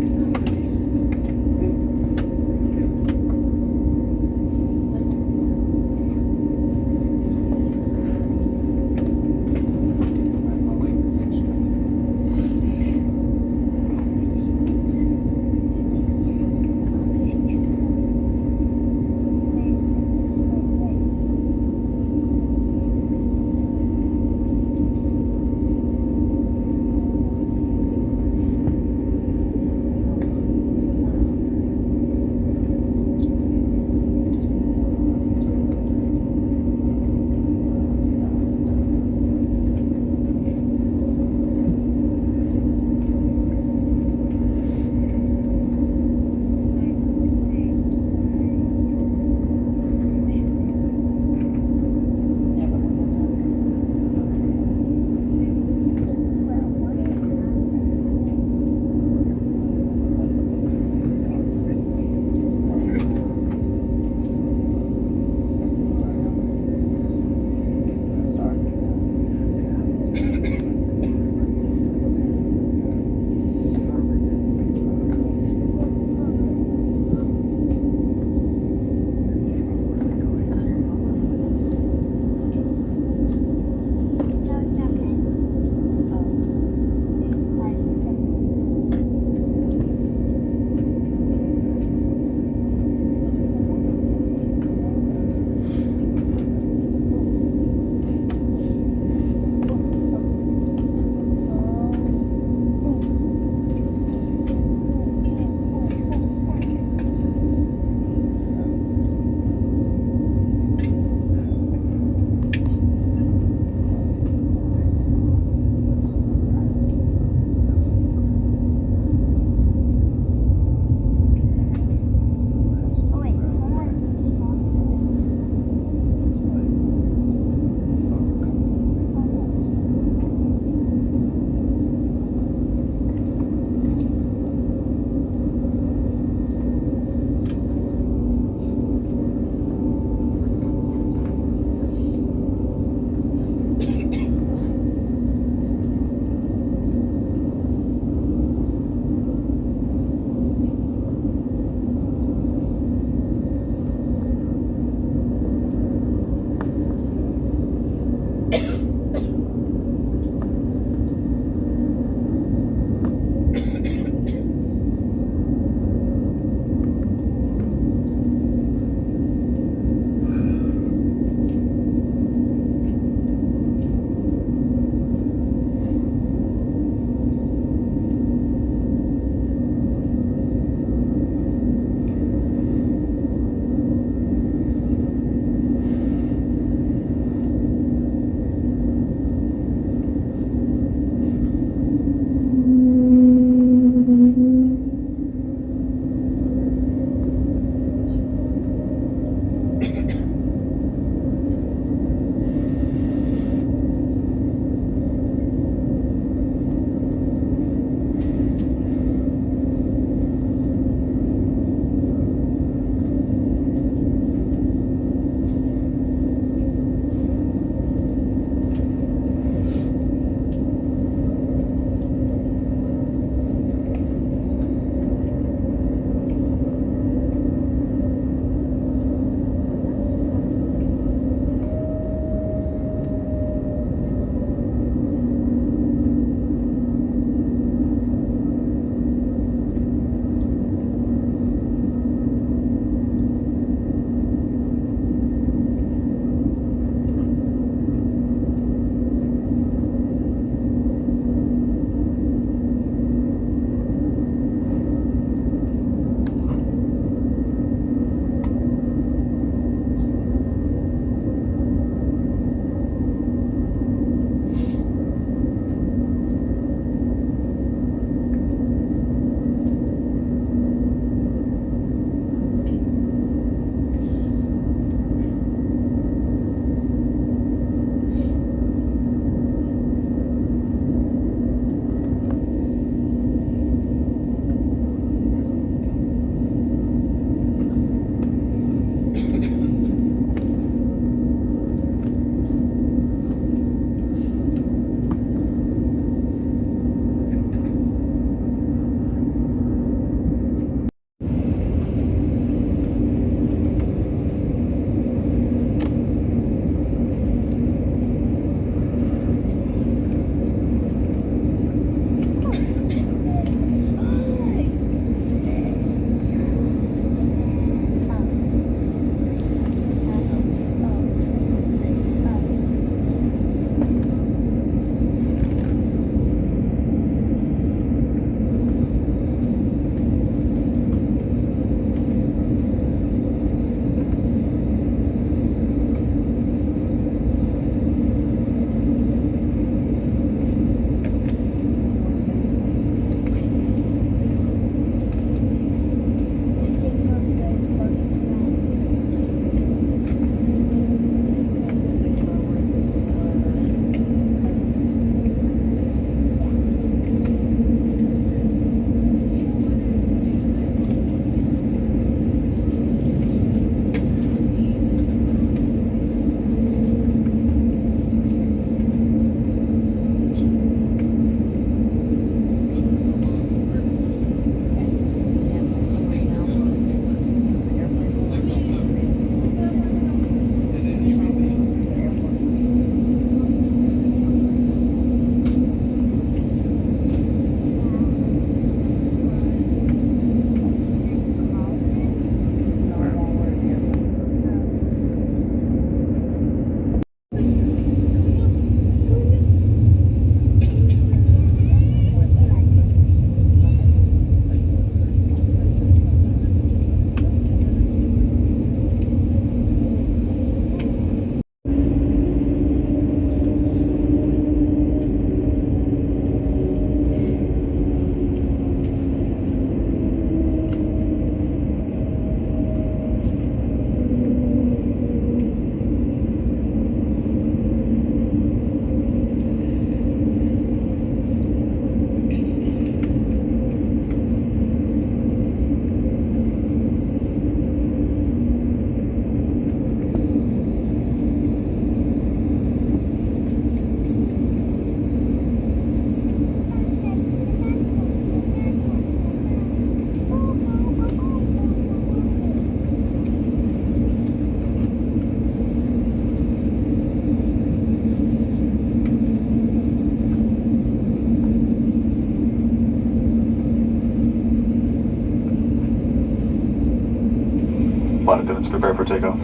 Let's prepare for takeoff.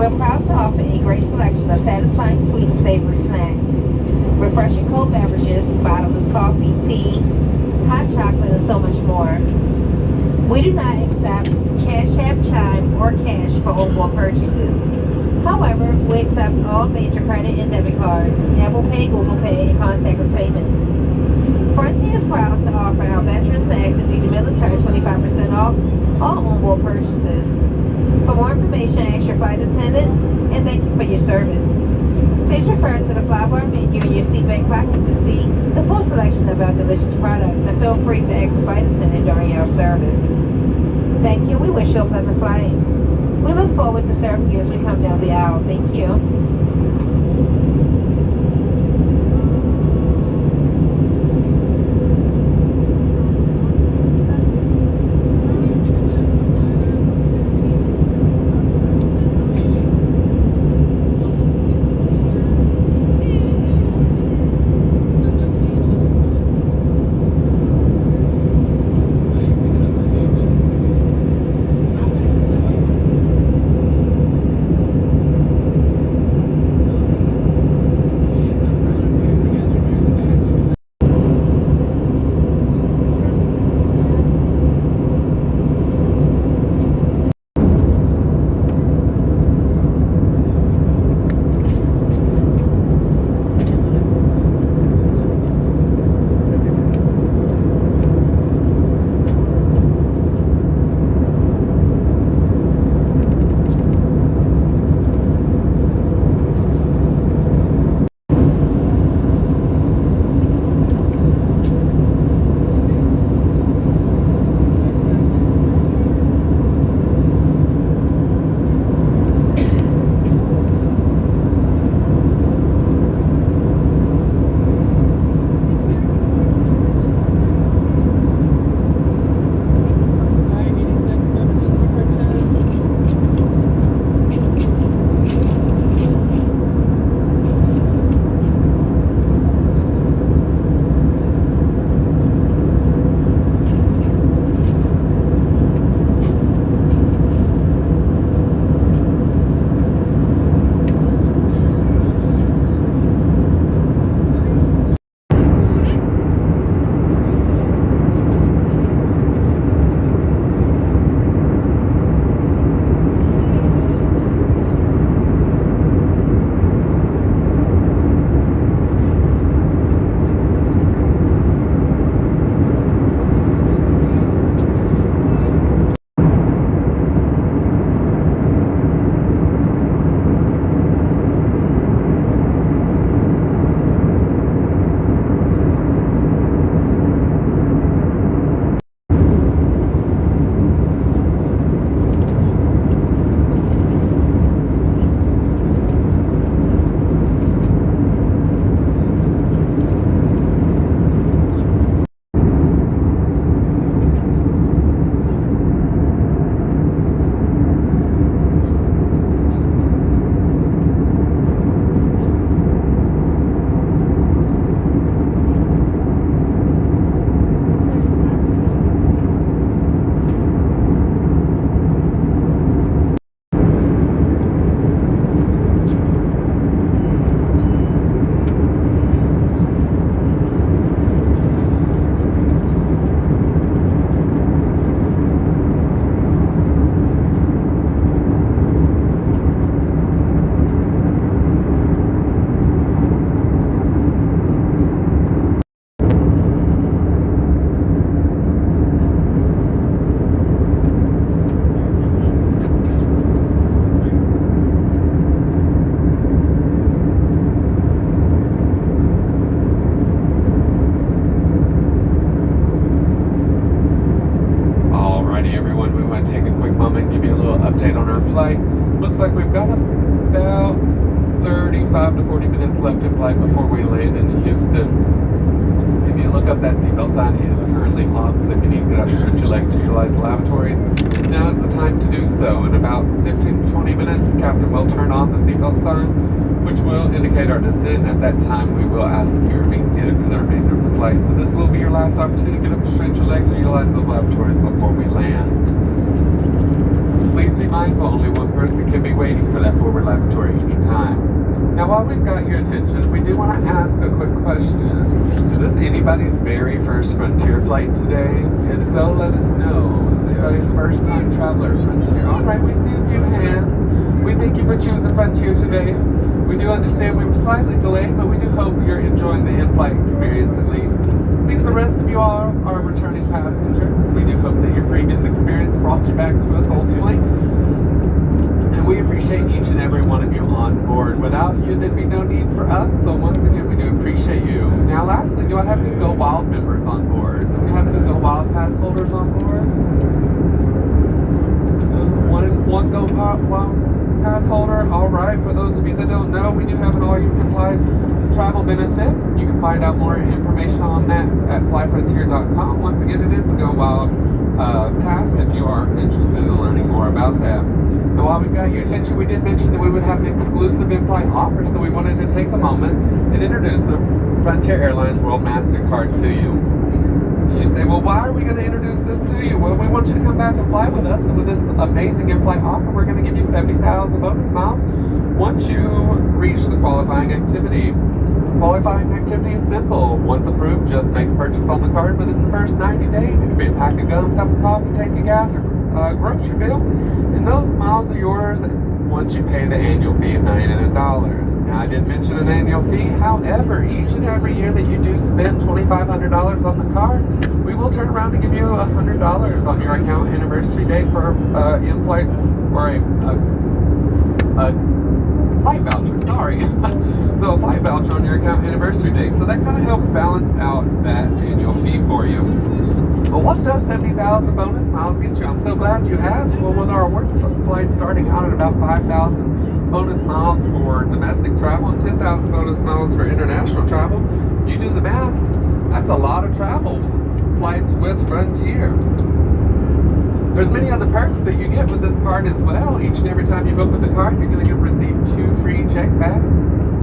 We're proud to offer a great selection of satisfying sweet and savory snacks, refreshing cold beverages, bottomless coffee, tea, hot chocolate, and so much more. We do not accept cash, half chime, or cash for overall purchases. However, we accept all major credit and debit cards, Apple Pay, Google Pay, and contactless payments. Frontier is proud to offer our veterans and active duty military 25% off all onboard purchases. For more information, ask your flight attendant, and thank you for your service. Please refer to the flybar menu in your seatback pocket to see the full selection of our delicious products, and feel free to ask the flight attendant during your service. Thank you. We wish you a pleasant flight. We look forward to serving you as we come down the aisle. Thank you. left in flight before we land in Houston. If you look up that seatbelt sign, it is currently off, so if you need to get up and stretch your legs to utilize the lavatories, now is the time to do so. In about 15 to 20 minutes, the captain will turn on the seatbelt sign, which will indicate our descent. At that time, we will ask you to remain seated for the remainder of the flight. So this will be your last opportunity to get up and stretch your legs or utilize those lavatories before we land. Please be mindful, only one person can be waiting for that forward lavatory at any time. Now, while we've got your attention, we do want to ask a quick question. Is this anybody's very first Frontier flight today? If so, let us know. Is anybody's first time traveler Frontier? All right, we see a few hands. We thank you for choosing Frontier today. We do understand we were slightly delayed, but we do hope you're enjoying the in-flight experience at least. Because the rest of you all are returning passengers. We do hope that your previous experience brought you back to us ultimately. And we appreciate each and every one of you on board. Without you, there'd be no need for us. So once again, we do appreciate you. Now lastly, do I have any Go Wild members on board? Do you have any Go Wild pass holders on board? One Go Wild pass holder. Alright, for those of you that don't know, we do have an all-you-can-fly travel benefit. You can find out more information on that at flyfrontier.com. Once again, it is the Go Wild pass if you are interested in learning more about that. And while we've got your attention, we did mention that we would have an exclusive in-flight offer, so we wanted to take a moment and introduce the Frontier Airlines World MasterCard to you. You say, well, why are we going to introduce this to you? Well, we want you to come back and fly with us, and with this amazing in-flight offer, we're going to give you 70,000 bonus miles once you reach the qualifying activity. Qualifying activity is simple. Once approved, just make a purchase on the card within the first 90 days. It could be a pack of gum, cup of coffee, take your gas, or grocery bill. And those miles are yours once you pay the annual fee of $99. Now, I did mention an annual fee. However, each and every year that you do spend $2,500 on the card, we will turn around and give you $100 on your account anniversary date for in-flight or a flight voucher. Sorry. So a flight voucher on your account anniversary date. So that kind of helps balance out that annual fee for you. Well, what does 70,000 bonus miles get you? I'm so glad you asked. Well, with our work flight starting out at about 5,000 bonus miles for domestic travel and 10,000 bonus miles for international travel, you do the math, that's a lot of travel flights with Frontier. There's many other perks that you get with this card as well. Each and every time you book with the card, you're going to receive 2 free check bags.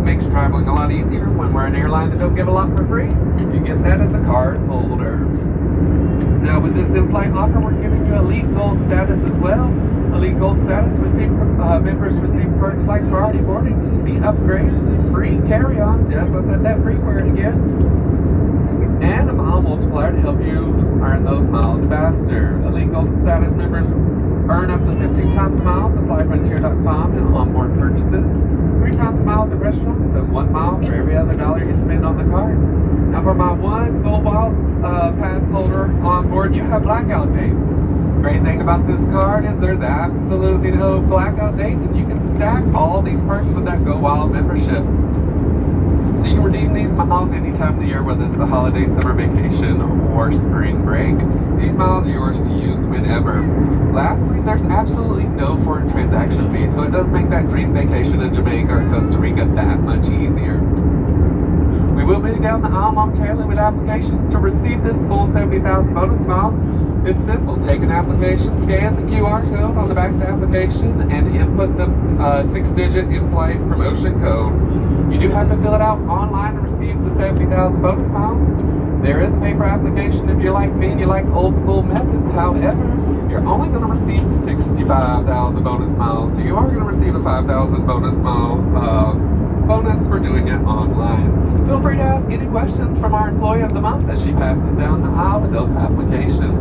Makes traveling a lot easier. When we're an airline that don't give a lot for free, you get that as a card holder. Now with this in-flight offer, we're giving you Elite Gold status as well. Elite Gold status members receive perks like priority boarding, seat upgrades, free carry-on, yes, I said that free word again, and a mile multiplier to help you earn those miles faster. Elite Gold status members earn up to 15 times miles at flyfrontier.com and onboard purchases, 3 times miles at restaurants, and 1 mile for every other dollar you spend on the card. Now for my one Go Wild pass holder on board, you have blackout dates. Great thing about this card is there's absolutely no blackout dates, and you can stack all these perks with that Go Wild membership. So you can redeem these miles any time of the year, whether it's the holiday, summer vacation, or spring break. These miles are yours to use whenever. Lastly, there's absolutely no foreign transaction fee, so it does make that dream vacation in Jamaica or Costa Rica that much easier. We will be down the aisle momentarily with applications to receive this full 70,000 bonus miles. It's simple. Take an application, scan the QR code on the back of the application, and input the 6-digit in-flight promotion code. You do have to fill it out online to receive the 70,000 bonus miles. There is a paper application if you're like me and you like old school methods. However, you're only going to receive 65,000 bonus miles. So you are going to receive a 5,000 bonus mile bonus for doing it online. Feel free to ask any questions from our employee of the month as she passes down the aisle with those applications.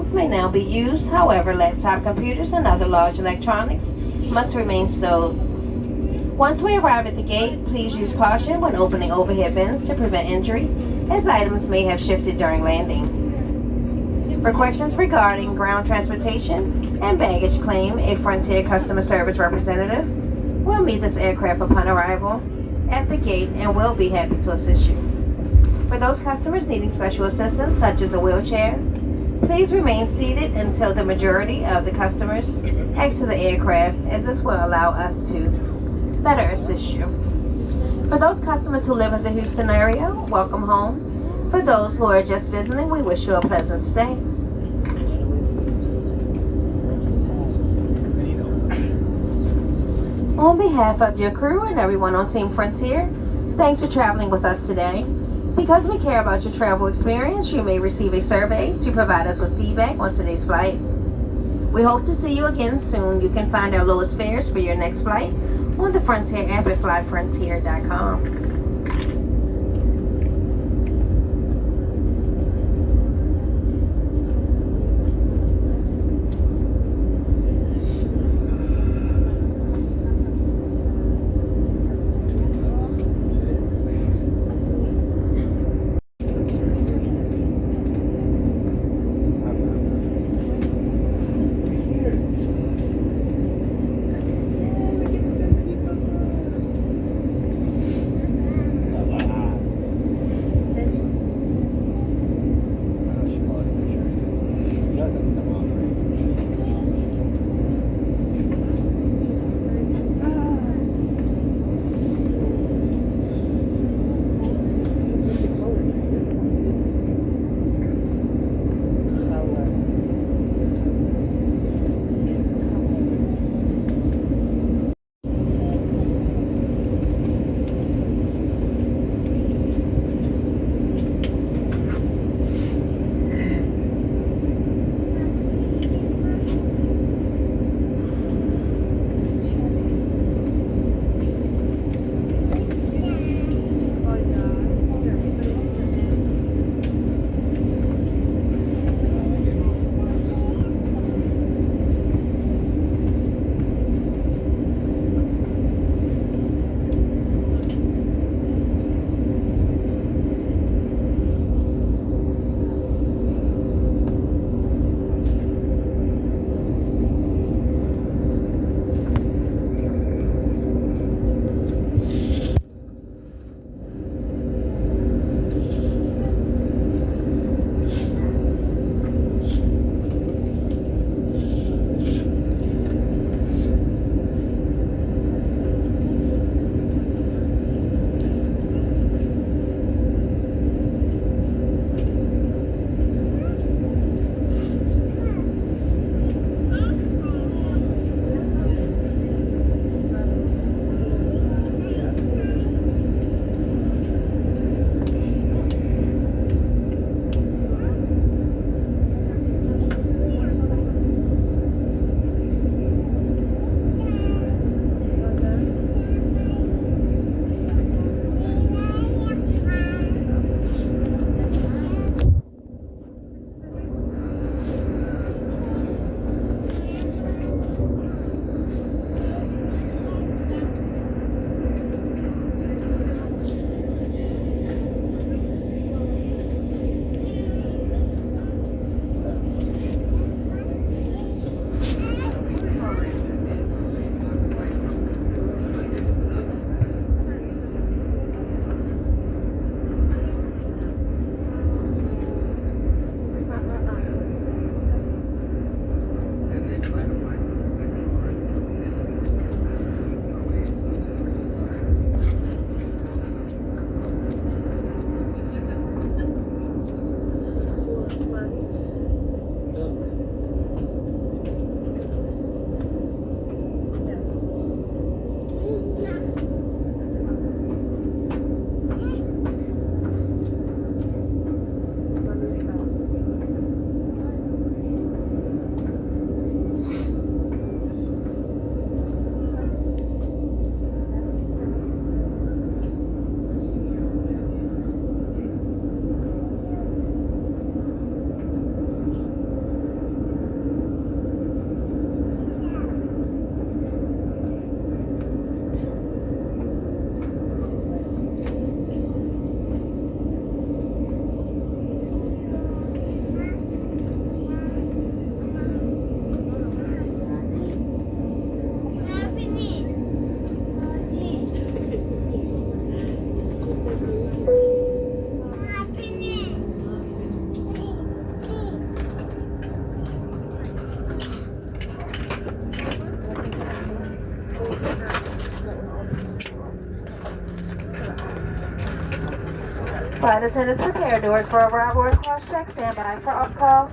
items may now be used. However, laptop computers and other large electronics must remain stowed. Once we arrive at the gate, please use caution when opening overhead bins to prevent injury, as items may have shifted during landing. For questions regarding ground transportation and baggage claim, a Frontier customer service representative will meet this aircraft upon arrival at the gate and will be happy to assist you. For those customers needing special assistance, such as a wheelchair, please remain seated until the majority of the customers exit the aircraft, as this will allow us to better assist you. For those customers who live in the Houston area, welcome home. For those who are just visiting, we wish you a pleasant stay. On behalf of your crew and everyone on Team Frontier, thanks for traveling with us today. Because we care about your travel experience, you may receive a survey to provide us with feedback on today's flight. We hope to see you again soon. You can find our lowest fares for your next flight on the Frontier app at flyfrontier.com. Flight attendants prepare doors for arrival and cross check. Stand by for up call.